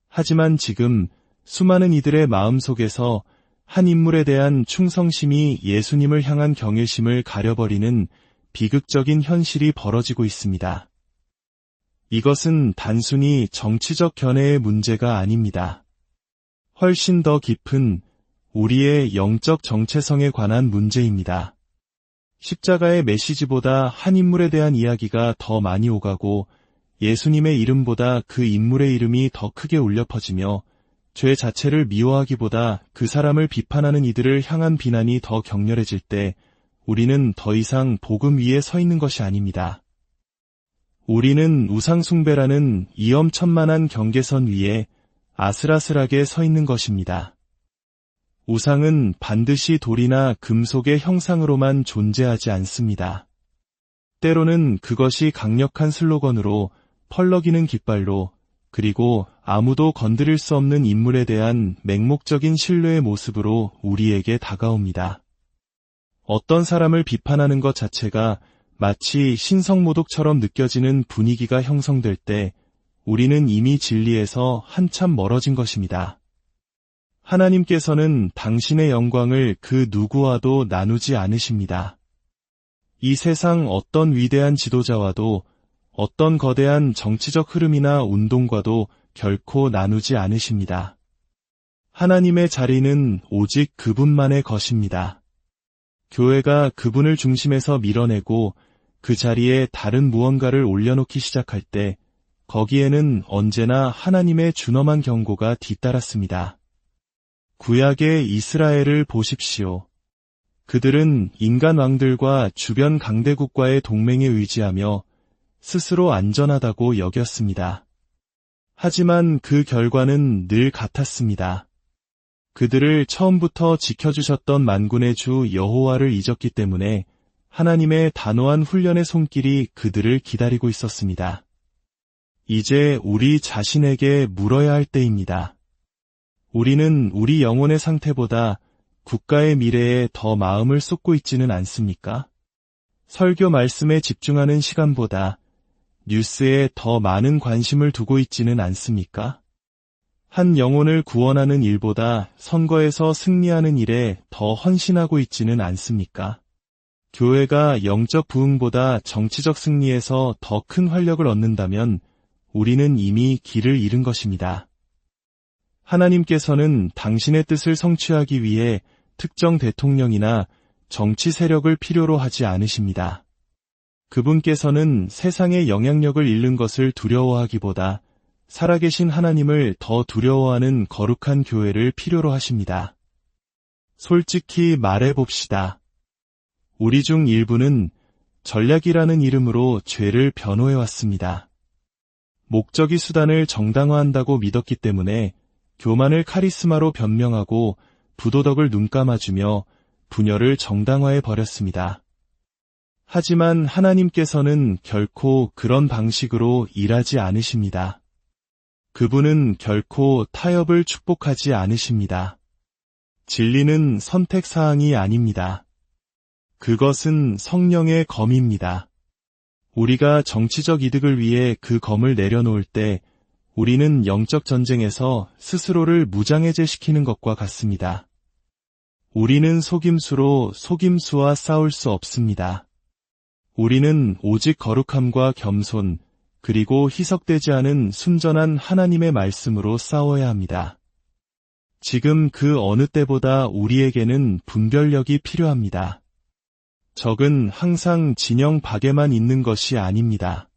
하지만 지금 수많은 이들의 마음속에서 한 인물에 대한 충성심이 예수님을 향한 경외심을 가려버리는 비극적인 현실이 벌어지고 있습니다. 이것은 단순히 정치적 견해의 문제가 아닙니다. 훨씬 더 깊은 우리의 영적 정체성에 관한 문제입니다. 십자가의 메시지보다 한 인물에 대한 이야기가 더 많이 오가고 예수님의 이름보다 그 인물의 이름이 더 크게 울려 퍼지며 죄 자체를 미워하기보다 그 사람을 비판하는 이들을 향한 비난이 더 격렬해질 때 우리는 더 이상 복음 위에 서 있는 것이 아닙니다. 우리는 우상숭배라는 위험천만한 경계선 위에 아슬아슬하게 서 있는 것입니다. 우상은 반드시 돌이나 금속의 형상으로만 존재하지 않습니다. 때로는 그것이 강력한 슬로건으로 펄럭이는 깃발로 그리고 아무도 건드릴 수 없는 인물에 대한 맹목적인 신뢰의 모습으로 우리에게 다가옵니다. 어떤 사람을 비판하는 것 자체가 마치 신성모독처럼 느껴지는 분위기가 형성될 때 우리는 이미 진리에서 한참 멀어진 것입니다. 하나님께서는 당신의 영광을 그 누구와도 나누지 않으십니다. 이 세상 어떤 위대한 지도자와도 어떤 거대한 정치적 흐름이나 운동과도 결코 나누지 않으십니다. 하나님의 자리는 오직 그분만의 것입니다. 교회가 그분을 중심에서 밀어내고 그 자리에 다른 무언가를 올려놓기 시작할 때 거기에는 언제나 하나님의 준엄한 경고가 뒤따랐습니다. 구약의 이스라엘을 보십시오. 그들은 인간 왕들과 주변 강대국과의 동맹에 의지하며 스스로 안전하다고 여겼습니다. 하지만 그 결과는 늘 같았습니다. 그들을 처음부터 지켜주셨던 만군의 주 여호와를 잊었기 때문에 하나님의 단호한 훈련의 손길이 그들을 기다리고 있었습니다. 이제 우리 자신에게 물어야 할 때입니다. 우리는 우리 영혼의 상태보다 국가의 미래에 더 마음을 쏟고 있지는 않습니까? 설교 말씀에 집중하는 시간보다 뉴스에 더 많은 관심을 두고 있지는 않습니까? 한 영혼을 구원하는 일보다 선거에서 승리하는 일에 더 헌신하고 있지는 않습니까? 교회가 영적 부흥보다 정치적 승리에서 더 큰 활력을 얻는다면 우리는 이미 길을 잃은 것입니다. 하나님께서는 당신의 뜻을 성취하기 위해 특정 대통령이나 정치 세력을 필요로 하지 않으십니다. 그분께서는 세상의 영향력을 잃는 것을 두려워하기보다 살아계신 하나님을 더 두려워하는 거룩한 교회를 필요로 하십니다. 솔직히 말해봅시다. 우리 중 일부는 전략이라는 이름으로 죄를 변호해왔습니다. 목적이 수단을 정당화한다고 믿었기 때문에 교만을 카리스마로 변명하고 부도덕을 눈감아주며 분열을 정당화해 버렸습니다. 하지만 하나님께서는 결코 그런 방식으로 일하지 않으십니다. 그분은 결코 타협을 축복하지 않으십니다. 진리는 선택사항이 아닙니다. 그것은 성령의 검입니다. 우리가 정치적 이득을 위해 그 검을 내려놓을 때 우리는 영적 전쟁에서 스스로를 무장해제시키는 것과 같습니다. 우리는 속임수로 속임수와 싸울 수 없습니다. 우리는 오직 거룩함과 겸손, 그리고 희석되지 않은 순전한 하나님의 말씀으로 싸워야 합니다. 지금 그 어느 때보다 우리에게는 분별력이 필요합니다. 적은 항상 진영 밖에만 있는 것이 아닙니다.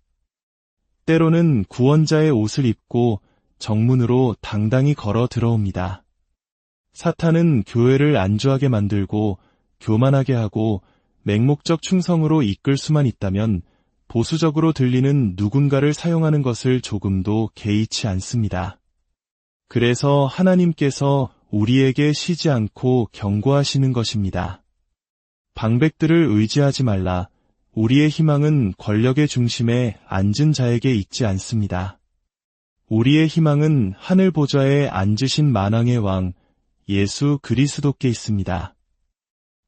때로는 구원자의 옷을 입고 정문으로 당당히 걸어 들어옵니다. 사탄은 교회를 안주하게 만들고 교만하게 하고 맹목적 충성으로 이끌 수만 있다면 보수적으로 들리는 누군가를 사용하는 것을 조금도 개의치 않습니다. 그래서 하나님께서 우리에게 쉬지 않고 경고하시는 것입니다. 방백들을 의지하지 말라. 우리의 희망은 권력의 중심에 앉은 자에게 있지 않습니다. 우리의 희망은 하늘 보좌에 앉으신 만왕의 왕 예수 그리스도께 있습니다.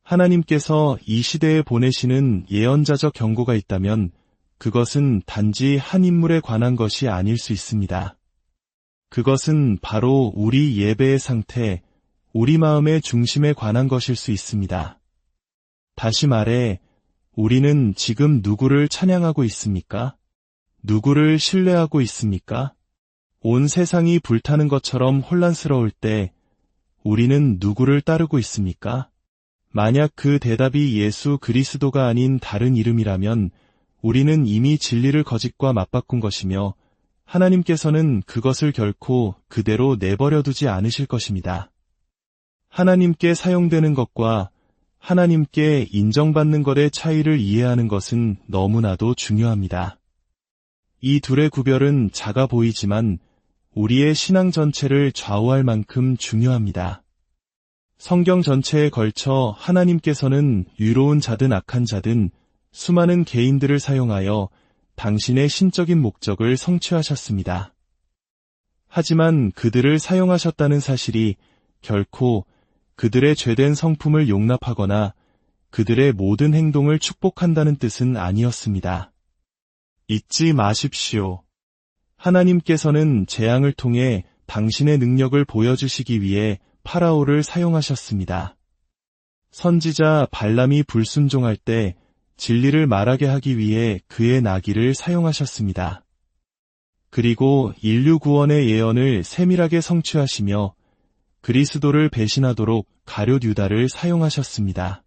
하나님께서 이 시대에 보내시는 예언자적 경고가 있다면 그것은 단지 한 인물에 관한 것이 아닐 수 있습니다. 그것은 바로 우리 예배의 상태, 우리 마음의 중심에 관한 것일 수 있습니다. 다시 말해, 우리는 지금 누구를 찬양하고 있습니까? 누구를 신뢰하고 있습니까? 온 세상이 불타는 것처럼 혼란스러울 때 우리는 누구를 따르고 있습니까? 만약 그 대답이 예수 그리스도가 아닌 다른 이름이라면 우리는 이미 진리를 거짓과 맞바꾼 것이며 하나님께서는 그것을 결코 그대로 내버려 두지 않으실 것입니다. 하나님께 사용되는 것과 하나님께 인정받는 것의 차이를 이해하는 것은 너무나도 중요합니다. 이 둘의 구별은 작아 보이지만 우리의 신앙 전체를 좌우할 만큼 중요합니다. 성경 전체에 걸쳐 하나님께서는 유로운 자든 악한 자든 수많은 개인들을 사용하여 당신의 신적인 목적을 성취하셨습니다. 하지만 그들을 사용하셨다는 사실이 결코 그들의 죄된 성품을 용납하거나 그들의 모든 행동을 축복한다는 뜻은 아니었습니다. 잊지 마십시오. 하나님께서는 재앙을 통해 당신의 능력을 보여주시기 위해 파라오를 사용하셨습니다. 선지자 발람이 불순종할 때 진리를 말하게 하기 위해 그의 나귀를 사용하셨습니다. 그리고 인류 구원의 예언을 세밀하게 성취하시며 그리스도를 배신하도록 가룟 유다를 사용하셨습니다.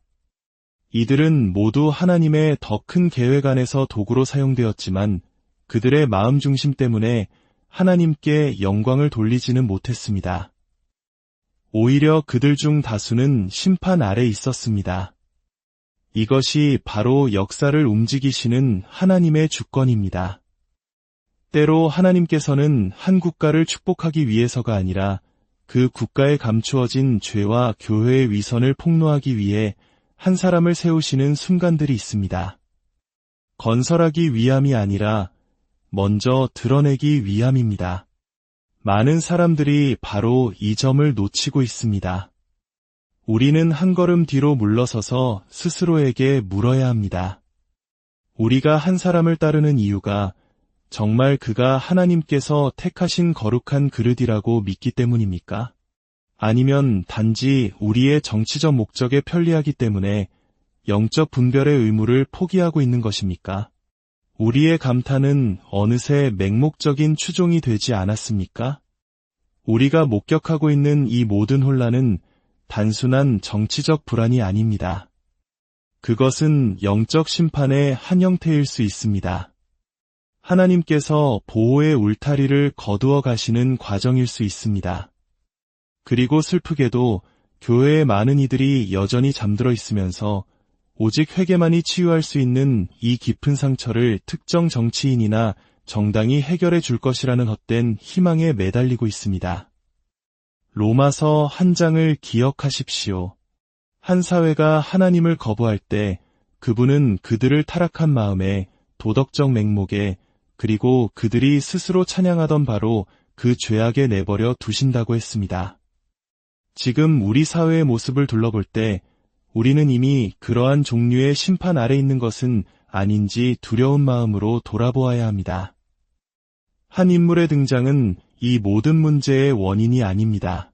이들은 모두 하나님의 더 큰 계획 안에서 도구로 사용되었지만 그들의 마음 중심 때문에 하나님께 영광을 돌리지는 못했습니다. 오히려 그들 중 다수는 심판 아래 있었습니다. 이것이 바로 역사를 움직이시는 하나님의 주권입니다. 때로 하나님께서는 한 국가를 축복하기 위해서가 아니라 그 국가에 감추어진 죄와 교회의 위선을 폭로하기 위해 한 사람을 세우시는 순간들이 있습니다. 건설하기 위함이 아니라 먼저 드러내기 위함입니다. 많은 사람들이 바로 이 점을 놓치고 있습니다. 우리는 한 걸음 뒤로 물러서서 스스로에게 물어야 합니다. 우리가 한 사람을 따르는 이유가 정말 그가 하나님께서 택하신 거룩한 그릇이라고 믿기 때문입니까? 아니면 단지 우리의 정치적 목적에 편리하기 때문에 영적 분별의 의무를 포기하고 있는 것입니까? 우리의 감탄은 어느새 맹목적인 추종이 되지 않았습니까? 우리가 목격하고 있는 이 모든 혼란은 단순한 정치적 불안이 아닙니다. 그것은 영적 심판의 한 형태일 수 있습니다. 하나님께서 보호의 울타리를 거두어 가시는 과정일 수 있습니다. 그리고 슬프게도 교회의 많은 이들이 여전히 잠들어 있으면서 오직 회개만이 치유할 수 있는 이 깊은 상처를 특정 정치인이나 정당이 해결해 줄 것이라는 헛된 희망에 매달리고 있습니다. 로마서 한 장을 기억하십시오. 한 사회가 하나님을 거부할 때 그분은 그들을 타락한 마음에, 도덕적 맹목에, 그리고 그들이 스스로 찬양하던 바로 그 죄악에 내버려 두신다고 했습니다. 지금 우리 사회의 모습을 둘러볼 때 우리는 이미 그러한 종류의 심판 아래 있는 것은 아닌지 두려운 마음으로 돌아보아야 합니다. 한 인물의 등장은 이 모든 문제의 원인이 아닙니다.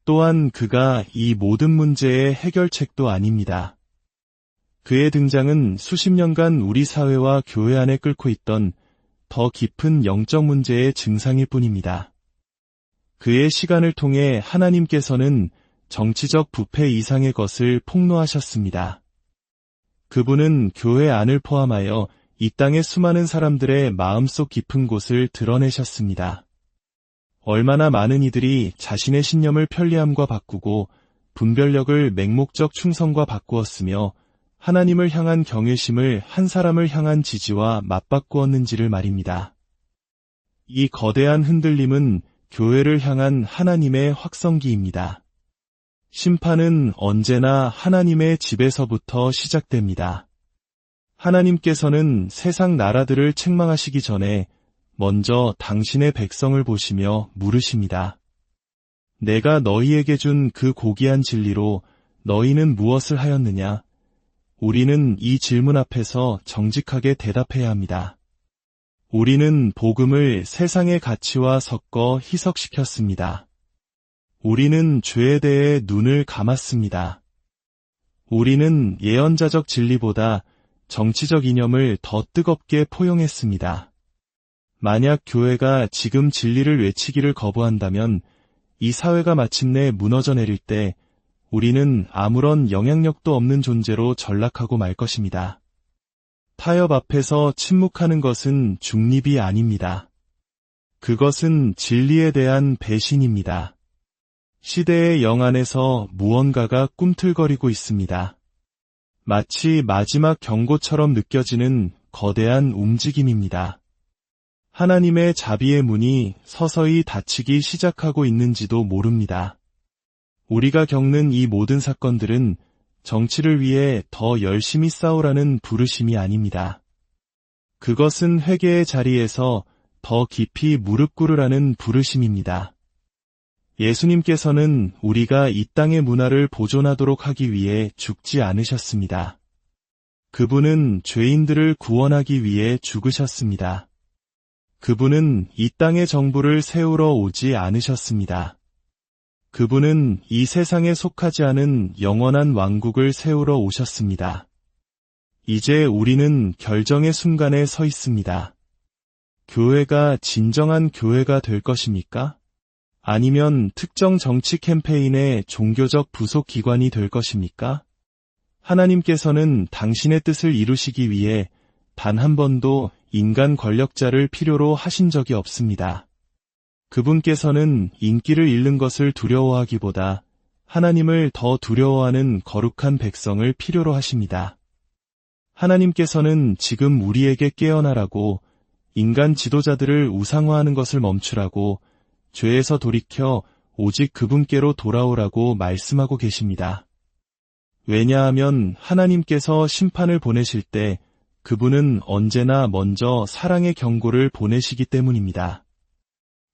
또한 그가 이 모든 문제의 해결책도 아닙니다. 그의 등장은 수십 년간 우리 사회와 교회 안에 끓고 있던 더 깊은 영적 문제의 증상일 뿐입니다. 그의 시간을 통해 하나님께서는 정치적 부패 이상의 것을 폭로하셨습니다. 그분은 교회 안을 포함하여 이 땅의 수많은 사람들의 마음속 깊은 곳을 드러내셨습니다. 얼마나 많은 이들이 자신의 신념을 편리함과 바꾸고 분별력을 맹목적 충성과 바꾸었으며 하나님을 향한 경외심을 한 사람을 향한 지지와 맞바꾸었는지를 말입니다. 이 거대한 흔들림은 교회를 향한 하나님의 확성기입니다. 심판은 언제나 하나님의 집에서부터 시작됩니다. 하나님께서는 세상 나라들을 책망하시기 전에 먼저 당신의 백성을 보시며 물으십니다. 내가 너희에게 준 그 고귀한 진리로 너희는 무엇을 하였느냐? 우리는 이 질문 앞에서 정직하게 대답해야 합니다. 우리는 복음을 세상의 가치와 섞어 희석시켰습니다. 우리는 죄에 대해 눈을 감았습니다. 우리는 예언자적 진리보다 정치적 이념을 더 뜨겁게 포용했습니다. 만약 교회가 지금 진리를 외치기를 거부한다면 이 사회가 마침내 무너져 내릴 때 우리는 아무런 영향력도 없는 존재로 전락하고 말 것입니다. 타협 앞에서 침묵하는 것은 중립이 아닙니다. 그것은 진리에 대한 배신입니다. 시대의 영 안에서 무언가가 꿈틀거리고 있습니다. 마치 마지막 경고처럼 느껴지는 거대한 움직임입니다. 하나님의 자비의 문이 서서히 닫히기 시작하고 있는지도 모릅니다. 우리가 겪는 이 모든 사건들은 정치를 위해 더 열심히 싸우라는 부르심이 아닙니다. 그것은 회개의 자리에서 더 깊이 무릎 꿇으라는 부르심입니다. 예수님께서는 우리가 이 땅의 문화를 보존하도록 하기 위해 죽지 않으셨습니다. 그분은 죄인들을 구원하기 위해 죽으셨습니다. 그분은 이 땅의 정부를 세우러 오지 않으셨습니다. 그분은 이 세상에 속하지 않은 영원한 왕국을 세우러 오셨습니다. 이제 우리는 결정의 순간에 서 있습니다. 교회가 진정한 교회가 될 것입니까? 아니면 특정 정치 캠페인의 종교적 부속 기관이 될 것입니까? 하나님께서는 당신의 뜻을 이루시기 위해 단 한 번도 인간 권력자를 필요로 하신 적이 없습니다. 그분께서는 인기를 잃는 것을 두려워하기보다 하나님을 더 두려워하는 거룩한 백성을 필요로 하십니다. 하나님께서는 지금 우리에게 깨어나라고, 인간 지도자들을 우상화하는 것을 멈추라고, 죄에서 돌이켜 오직 그분께로 돌아오라고 말씀하고 계십니다. 왜냐하면 하나님께서 심판을 보내실 때 그분은 언제나 먼저 사랑의 경고를 보내시기 때문입니다.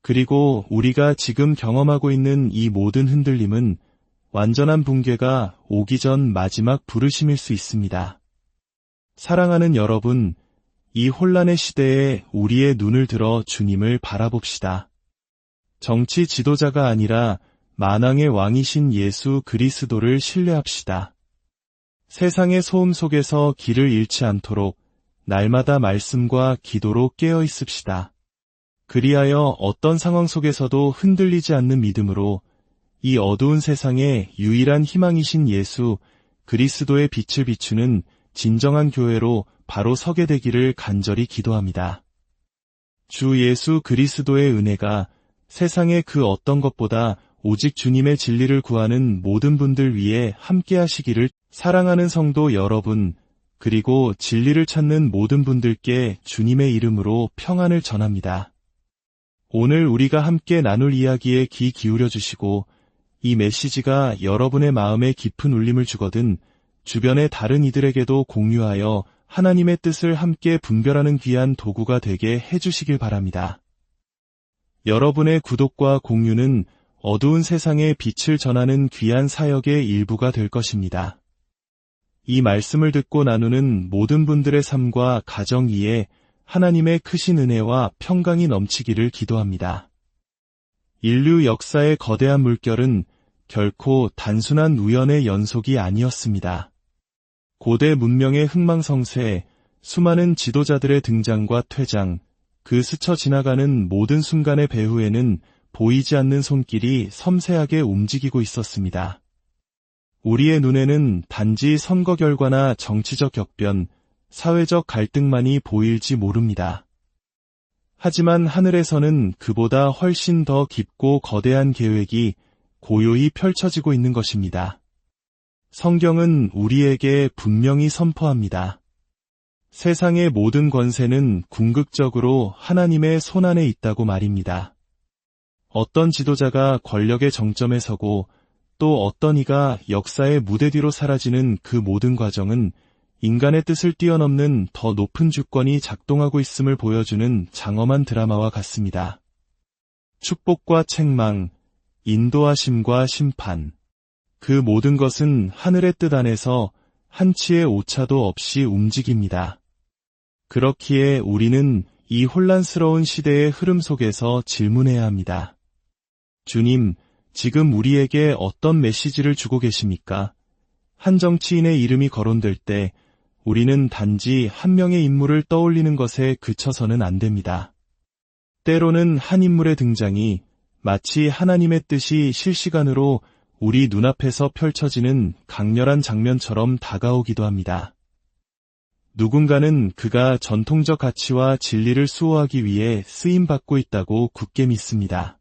그리고 우리가 지금 경험하고 있는 이 모든 흔들림은 완전한 붕괴가 오기 전 마지막 부르심일 수 있습니다. 사랑하는 여러분, 이 혼란의 시대에 우리의 눈을 들어 주님을 바라봅시다. 정치 지도자가 아니라 만왕의 왕이신 예수 그리스도를 신뢰합시다. 세상의 소음 속에서 길을 잃지 않도록 날마다 말씀과 기도로 깨어 있읍시다. 그리하여 어떤 상황 속에서도 흔들리지 않는 믿음으로 이 어두운 세상에 유일한 희망이신 예수 그리스도의 빛을 비추는 진정한 교회로 바로 서게 되기를 간절히 기도합니다. 주 예수 그리스도의 은혜가 세상의 그 어떤 것보다 오직 주님의 진리를 구하는 모든 분들 위해 함께 하시기를. 사랑하는 성도 여러분, 그리고 진리를 찾는 모든 분들께 주님의 이름으로 평안을 전합니다. 오늘 우리가 함께 나눌 이야기에 귀 기울여 주시고 이 메시지가 여러분의 마음에 깊은 울림을 주거든 주변의 다른 이들에게도 공유하여 하나님의 뜻을 함께 분별하는 귀한 도구가 되게 해주시길 바랍니다. 여러분의 구독과 공유는 어두운 세상에 빛을 전하는 귀한 사역의 일부가 될 것입니다. 이 말씀을 듣고 나누는 모든 분들의 삶과 가정 위에 하나님의 크신 은혜와 평강이 넘치기를 기도합니다. 인류 역사의 거대한 물결은 결코 단순한 우연의 연속이 아니었습니다. 고대 문명의 흥망성쇠, 수많은 지도자들의 등장과 퇴장, 그 스쳐 지나가는 모든 순간의 배후에는 보이지 않는 손길이 섬세하게 움직이고 있었습니다. 우리의 눈에는 단지 선거 결과나 정치적 격변, 사회적 갈등만이 보일지 모릅니다. 하지만 하늘에서는 그보다 훨씬 더 깊고 거대한 계획이 고요히 펼쳐지고 있는 것입니다. 성경은 우리에게 분명히 선포합니다. 세상의 모든 권세는 궁극적으로 하나님의 손안에 있다고 말입니다. 어떤 지도자가 권력의 정점에 서고 또 어떤 이가 역사의 무대 뒤로 사라지는 그 모든 과정은 인간의 뜻을 뛰어넘는 더 높은 주권이 작동하고 있음을 보여주는 장엄한 드라마와 같습니다. 축복과 책망, 인도하심과 심판, 그 모든 것은 하늘의 뜻 안에서 한치의 오차도 없이 움직입니다. 그렇기에 우리는 이 혼란스러운 시대의 흐름 속에서 질문해야 합니다. 주님, 지금 우리에게 어떤 메시지를 주고 계십니까? 한 정치인의 이름이 거론될 때 우리는 단지 한 명의 인물을 떠올리는 것에 그쳐서는 안 됩니다. 때로는 한 인물의 등장이 마치 하나님의 뜻이 실시간으로 우리 눈앞에서 펼쳐지는 강렬한 장면처럼 다가오기도 합니다. 누군가는 그가 전통적 가치와 진리를 수호하기 위해 쓰임받고 있다고 굳게 믿습니다.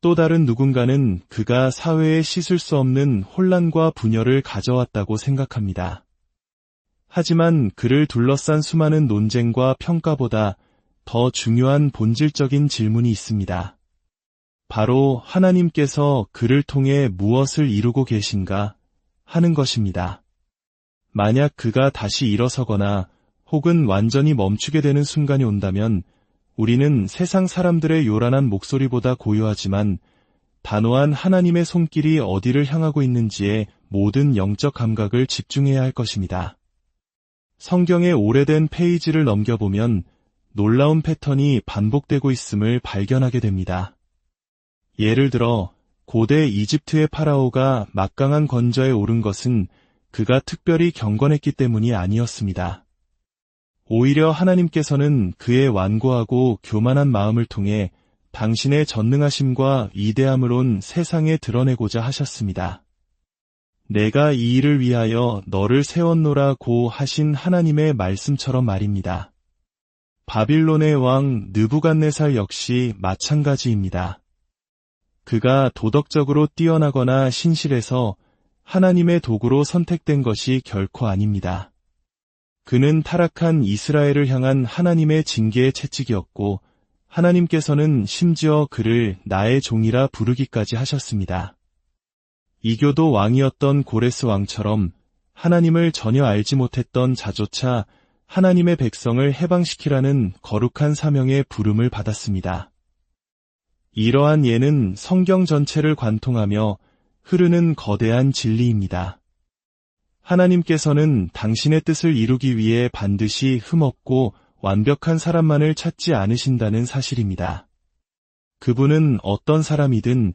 또 다른 누군가는 그가 사회에 씻을 수 없는 혼란과 분열을 가져왔다고 생각합니다. 하지만 그를 둘러싼 수많은 논쟁과 평가보다 더 중요한 본질적인 질문이 있습니다. 바로 하나님께서 그를 통해 무엇을 이루고 계신가 하는 것입니다. 만약 그가 다시 일어서거나 혹은 완전히 멈추게 되는 순간이 온다면 우리는 세상 사람들의 요란한 목소리보다 고요하지만 단호한 하나님의 손길이 어디를 향하고 있는지에 모든 영적 감각을 집중해야 할 것입니다. 성경의 오래된 페이지를 넘겨보면 놀라운 패턴이 반복되고 있음을 발견하게 됩니다. 예를 들어 고대 이집트의 파라오가 막강한 건져에 오른 것은 그가 특별히 경건했기 때문이 아니었습니다. 오히려 하나님께서는 그의 완고하고 교만한 마음을 통해 당신의 전능하심과 위대함을 온 세상에 드러내고자 하셨습니다. 내가 이 일을 위하여 너를 세웠노라고 하신 하나님의 말씀처럼 말입니다. 바빌론의 왕 느부갓네살 역시 마찬가지입니다. 그가 도덕적으로 뛰어나거나 신실해서 하나님의 도구로 선택된 것이 결코 아닙니다. 그는 타락한 이스라엘을 향한 하나님의 징계의 채찍이었고 하나님께서는 심지어 그를 나의 종이라 부르기까지 하셨습니다. 이교도 왕이었던 고레스 왕처럼 하나님을 전혀 알지 못했던 자조차 하나님의 백성을 해방시키라는 거룩한 사명의 부름을 받았습니다. 이러한 예는 성경 전체를 관통하며 흐르는 거대한 진리입니다. 하나님께서는 당신의 뜻을 이루기 위해 반드시 흠없고 완벽한 사람만을 찾지 않으신다는 사실입니다. 그분은 어떤 사람이든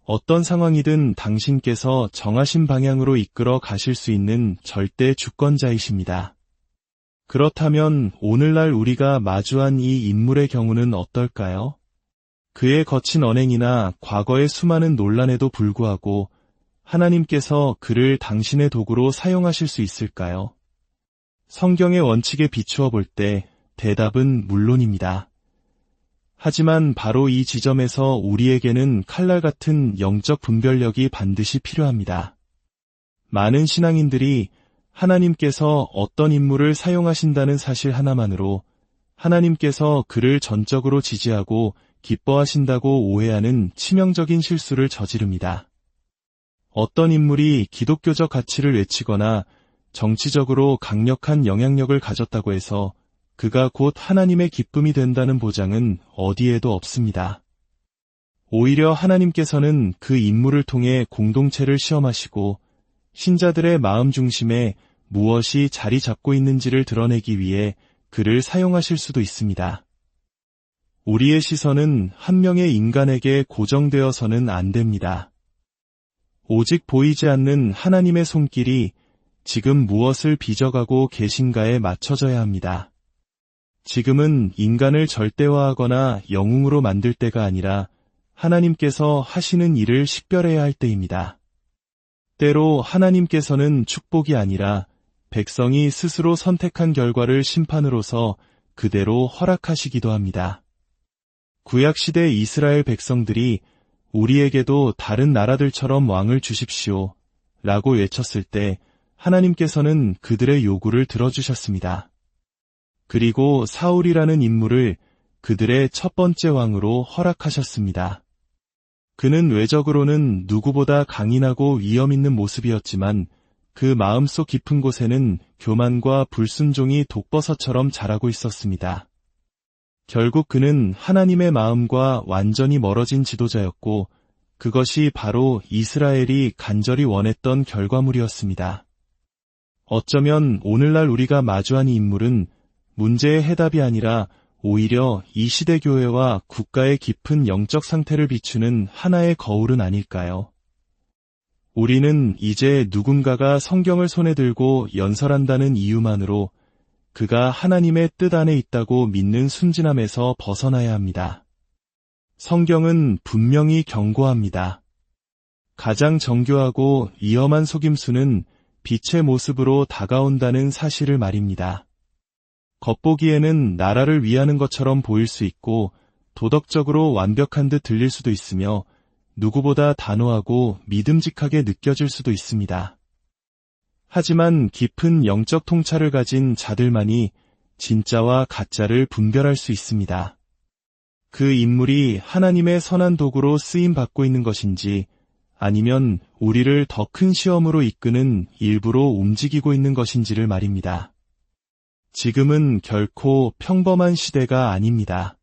어떤 상황이든 당신께서 정하신 방향으로 이끌어 가실 수 있는 절대 주권자이십니다. 그렇다면 오늘날 우리가 마주한 이 인물의 경우는 어떨까요? 그의 거친 언행이나 과거의 수많은 논란에도 불구하고 하나님께서 그를 당신의 도구로 사용하실 수 있을까요? 성경의 원칙에 비추어 볼 때 대답은 물론입니다. 하지만 바로 이 지점에서 우리에게는 칼날 같은 영적 분별력이 반드시 필요합니다. 많은 신앙인들이 하나님께서 어떤 인물을 사용하신다는 사실 하나만으로 하나님께서 그를 전적으로 지지하고 기뻐하신다고 오해하는 치명적인 실수를 저지릅니다. 어떤 인물이 기독교적 가치를 외치거나 정치적으로 강력한 영향력을 가졌다고 해서 그가 곧 하나님의 기쁨이 된다는 보장은 어디에도 없습니다. 오히려 하나님께서는 그 인물을 통해 공동체를 시험하시고 신자들의 마음 중심에 무엇이 자리 잡고 있는지를 드러내기 위해 그를 사용하실 수도 있습니다. 우리의 시선은 한 명의 인간에게 고정되어서는 안 됩니다. 오직 보이지 않는 하나님의 손길이 지금 무엇을 빚어가고 계신가에 맞춰져야 합니다. 지금은 인간을 절대화하거나 영웅으로 만들 때가 아니라 하나님께서 하시는 일을 식별해야 할 때입니다. 때로 하나님께서는 축복이 아니라 백성이 스스로 선택한 결과를 심판으로서 그대로 허락하시기도 합니다. 구약시대 이스라엘 백성들이 우리에게도 다른 나라들처럼 왕을 주십시오 라고 외쳤을 때 하나님께서는 그들의 요구를 들어주셨습니다. 그리고 사울이라는 인물을 그들의 첫 번째 왕으로 허락하셨습니다. 그는 외적으로는 누구보다 강인하고 위험 있는 모습이었지만 그 마음속 깊은 곳에는 교만과 불순종이 독버섯처럼 자라고 있었습니다. 결국 그는 하나님의 마음과 완전히 멀어진 지도자였고 그것이 바로 이스라엘이 간절히 원했던 결과물이었습니다. 어쩌면 오늘날 우리가 마주한 이 인물은 문제의 해답이 아니라 오히려 이 시대 교회와 국가의 깊은 영적 상태를 비추는 하나의 거울은 아닐까요? 우리는 이제 누군가가 성경을 손에 들고 연설한다는 이유만으로 그가 하나님의 뜻 안에 있다고 믿는 순진함에서 벗어나야 합니다. 성경은 분명히 경고합니다. 가장 정교하고 위험한 속임수는 빛의 모습으로 다가온다는 사실을 말입니다. 겉보기에는 나라를 위하는 것처럼 보일 수 있고 도덕적으로 완벽한 듯 들릴 수도 있으며 누구보다 단호하고 믿음직하게 느껴질 수도 있습니다. 하지만 깊은 영적 통찰을 가진 자들만이 진짜와 가짜를 분별할 수 있습니다. 그 인물이 하나님의 선한 도구로 쓰임받고 있는 것인지 아니면 우리를 더 큰 시험으로 이끄는 일부로 움직이고 있는 것인지를 말입니다. 지금은 결코 평범한 시대가 아닙니다.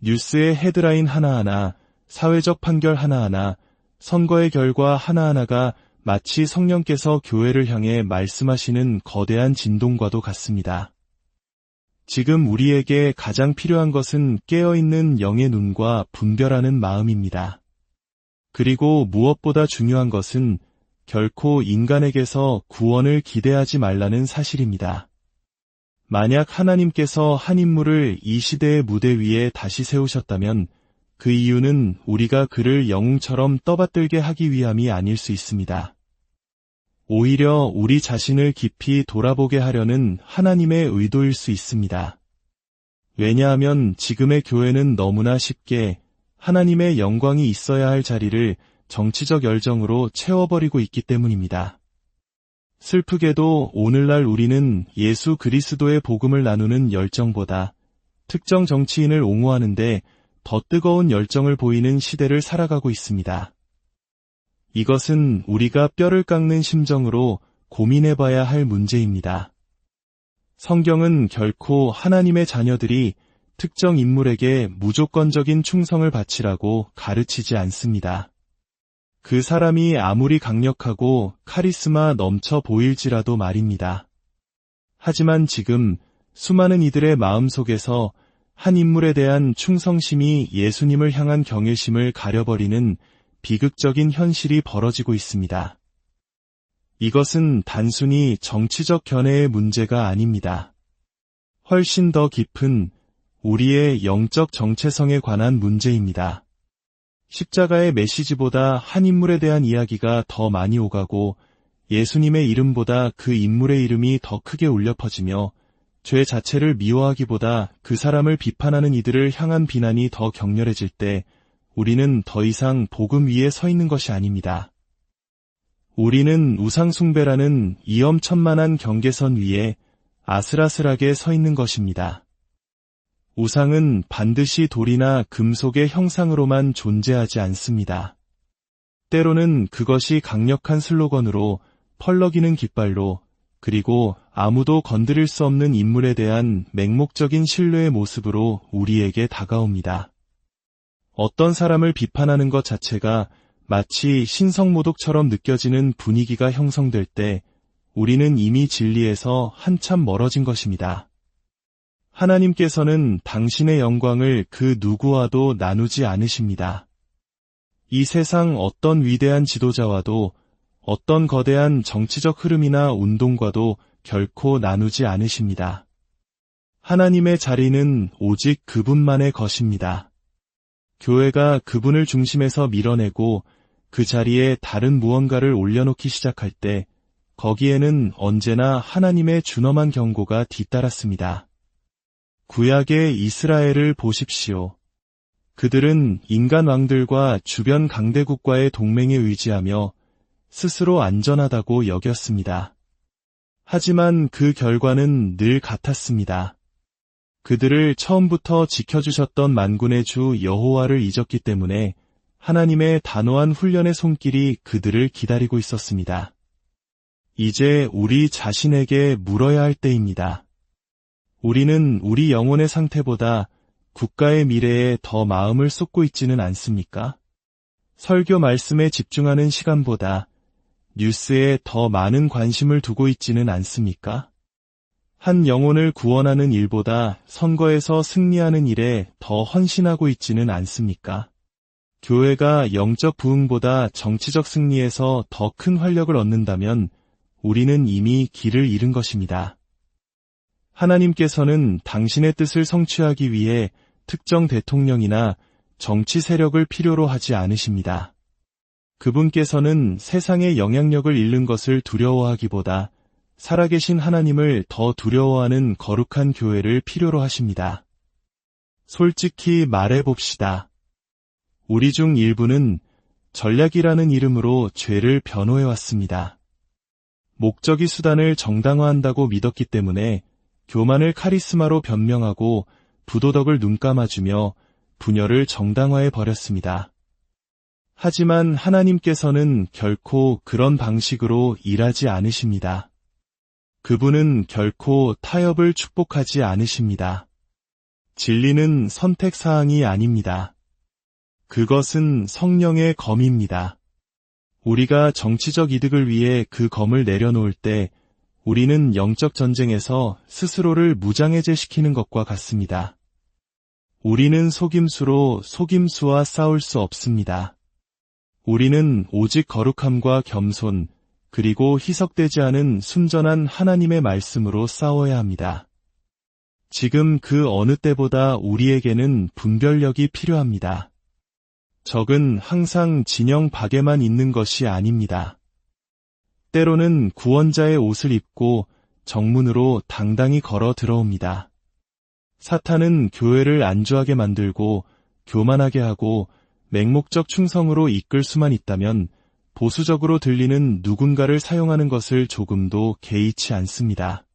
뉴스의 헤드라인 하나하나, 사회적 판결 하나하나, 선거의 결과 하나하나가 마치 성령께서 교회를 향해 말씀하시는 거대한 진동과도 같습니다. 지금 우리에게 가장 필요한 것은 깨어있는 영의 눈과 분별하는 마음입니다. 그리고 무엇보다 중요한 것은 결코 인간에게서 구원을 기대하지 말라는 사실입니다. 만약 하나님께서 한 인물을 이 시대의 무대 위에 다시 세우셨다면 그 이유는 우리가 그를 영웅처럼 떠받들게 하기 위함이 아닐 수 있습니다. 오히려 우리 자신을 깊이 돌아보게 하려는 하나님의 의도일 수 있습니다. 왜냐하면 지금의 교회는 너무나 쉽게 하나님의 영광이 있어야 할 자리를 정치적 열정으로 채워버리고 있기 때문입니다. 슬프게도 오늘날 우리는 예수 그리스도의 복음을 나누는 열정보다 특정 정치인을 옹호하는데 더 뜨거운 열정을 보이는 시대를 살아가고 있습니다. 이것은 우리가 뼈를 깎는 심정으로 고민해봐야 할 문제입니다. 성경은 결코 하나님의 자녀들이 특정 인물에게 무조건적인 충성을 바치라고 가르치지 않습니다. 그 사람이 아무리 강력하고 카리스마 넘쳐 보일지라도 말입니다. 하지만 지금 수많은 이들의 마음속에서 한 인물에 대한 충성심이 예수님을 향한 경외심을 가려버리는 비극적인 현실이 벌어지고 있습니다. 이것은 단순히 정치적 견해의 문제가 아닙니다. 훨씬 더 깊은 우리의 영적 정체성에 관한 문제입니다. 십자가의 메시지보다 한 인물에 대한 이야기가 더 많이 오가고 예수님의 이름보다 그 인물의 이름이 더 크게 울려 퍼지며 죄 자체를 미워하기보다 그 사람을 비판하는 이들을 향한 비난이 더 격렬해질 때 우리는 더 이상 복음 위에 서 있는 것이 아닙니다. 우리는 우상숭배라는 위험천만한 경계선 위에 아슬아슬하게 서 있는 것입니다. 우상은 반드시 돌이나 금속의 형상으로만 존재하지 않습니다. 때로는 그것이 강력한 슬로건으로, 펄럭이는 깃발로, 그리고 아무도 건드릴 수 없는 인물에 대한 맹목적인 신뢰의 모습으로 우리에게 다가옵니다. 어떤 사람을 비판하는 것 자체가 마치 신성모독처럼 느껴지는 분위기가 형성될 때 우리는 이미 진리에서 한참 멀어진 것입니다. 하나님께서는 당신의 영광을 그 누구와도 나누지 않으십니다. 이 세상 어떤 위대한 지도자와도 어떤 거대한 정치적 흐름이나 운동과도 결코 나누지 않으십니다. 하나님의 자리는 오직 그분만의 것입니다. 교회가 그분을 중심에서 밀어내고 그 자리에 다른 무언가를 올려놓기 시작할 때 거기에는 언제나 하나님의 준엄한 경고가 뒤따랐습니다. 구약의 이스라엘을 보십시오. 그들은 인간 왕들과 주변 강대국과의 동맹에 의지하며 스스로 안전하다고 여겼습니다. 하지만 그 결과는 늘 같았습니다. 그들을 처음부터 지켜주셨던 만군의 주 여호와를 잊었기 때문에 하나님의 단호한 훈련의 손길이 그들을 기다리고 있었습니다. 이제 우리 자신에게 물어야 할 때입니다. 우리는 우리 영혼의 상태보다 국가의 미래에 더 마음을 쏟고 있지는 않습니까? 설교 말씀에 집중하는 시간보다 뉴스에 더 많은 관심을 두고 있지는 않습니까? 한 영혼을 구원하는 일보다 선거에서 승리하는 일에 더 헌신하고 있지는 않습니까? 교회가 영적 부흥보다 정치적 승리에서 더 큰 활력을 얻는다면 우리는 이미 길을 잃은 것입니다. 하나님께서는 당신의 뜻을 성취하기 위해 특정 대통령이나 정치 세력을 필요로 하지 않으십니다. 그분께서는 세상의 영향력을 잃는 것을 두려워하기보다 살아계신 하나님을 더 두려워하는 거룩한 교회를 필요로 하십니다. 솔직히 말해봅시다. 우리 중 일부는 전략이라는 이름으로 죄를 변호해왔습니다. 목적이 수단을 정당화한다고 믿었기 때문에 교만을 카리스마로 변명하고 부도덕을 눈감아주며 분열을 정당화해버렸습니다. 하지만 하나님께서는 결코 그런 방식으로 일하지 않으십니다. 그분은 결코 타협을 축복하지 않으십니다. 진리는 선택사항이 아닙니다. 그것은 성령의 검입니다. 우리가 정치적 이득을 위해 그 검을 내려놓을 때 우리는 영적 전쟁에서 스스로를 무장해제시키는 것과 같습니다. 우리는 속임수로 속임수와 싸울 수 없습니다. 우리는 오직 거룩함과 겸손, 그리고 희석되지 않은 순전한 하나님의 말씀으로 싸워야 합니다. 지금 그 어느 때보다 우리에게는 분별력이 필요합니다. 적은 항상 진영 박에만 있는 것이 아닙니다. 때로는 구원자의 옷을 입고 정문으로 당당히 걸어 들어옵니다. 사탄은 교회를 안주하게 만들고 교만하게 하고 맹목적 충성으로 이끌 수만 있다면 보수적으로 들리는 누군가를 사용하는 것을 조금도 개의치 않습니다.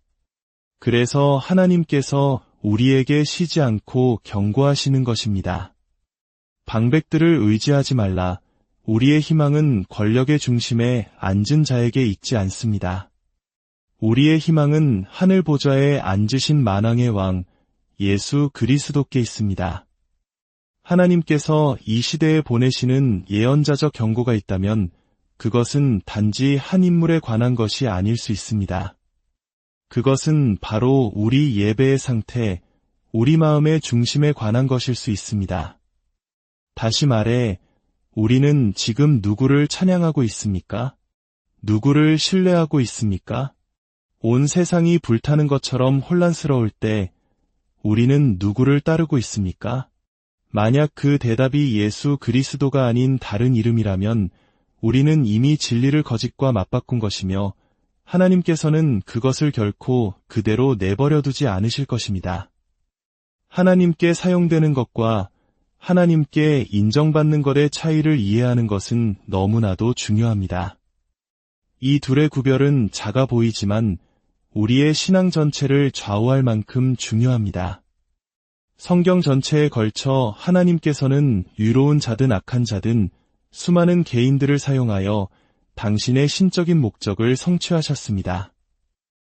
그래서 하나님께서 우리에게 쉬지 않고 경고하시는 것입니다. 방백들을 의지하지 말라. 우리의 희망은 권력의 중심에 앉은 자에게 있지 않습니다. 우리의 희망은 하늘 보좌에 앉으신 만왕의 왕 예수 그리스도께 있습니다. 하나님께서 이 시대에 보내시는 예언자적 경고가 있다면 그것은 단지 한 인물에 관한 것이 아닐 수 있습니다. 그것은 바로 우리 예배의 상태, 우리 마음의 중심에 관한 것일 수 있습니다. 다시 말해, 우리는 지금 누구를 찬양하고 있습니까? 누구를 신뢰하고 있습니까? 온 세상이 불타는 것처럼 혼란스러울 때 우리는 누구를 따르고 있습니까? 만약 그 대답이 예수 그리스도가 아닌 다른 이름이라면 우리는 이미 진리를 거짓과 맞바꾼 것이며 하나님께서는 그것을 결코 그대로 내버려 두지 않으실 것입니다. 하나님께 사용되는 것과 하나님께 인정받는 것의 차이를 이해하는 것은 너무나도 중요합니다. 이 둘의 구별은 작아 보이지만 우리의 신앙 전체를 좌우할 만큼 중요합니다. 성경 전체에 걸쳐 하나님께서는 유로운 자든 악한 자든 수많은 개인들을 사용하여 당신의 신적인 목적을 성취하셨습니다.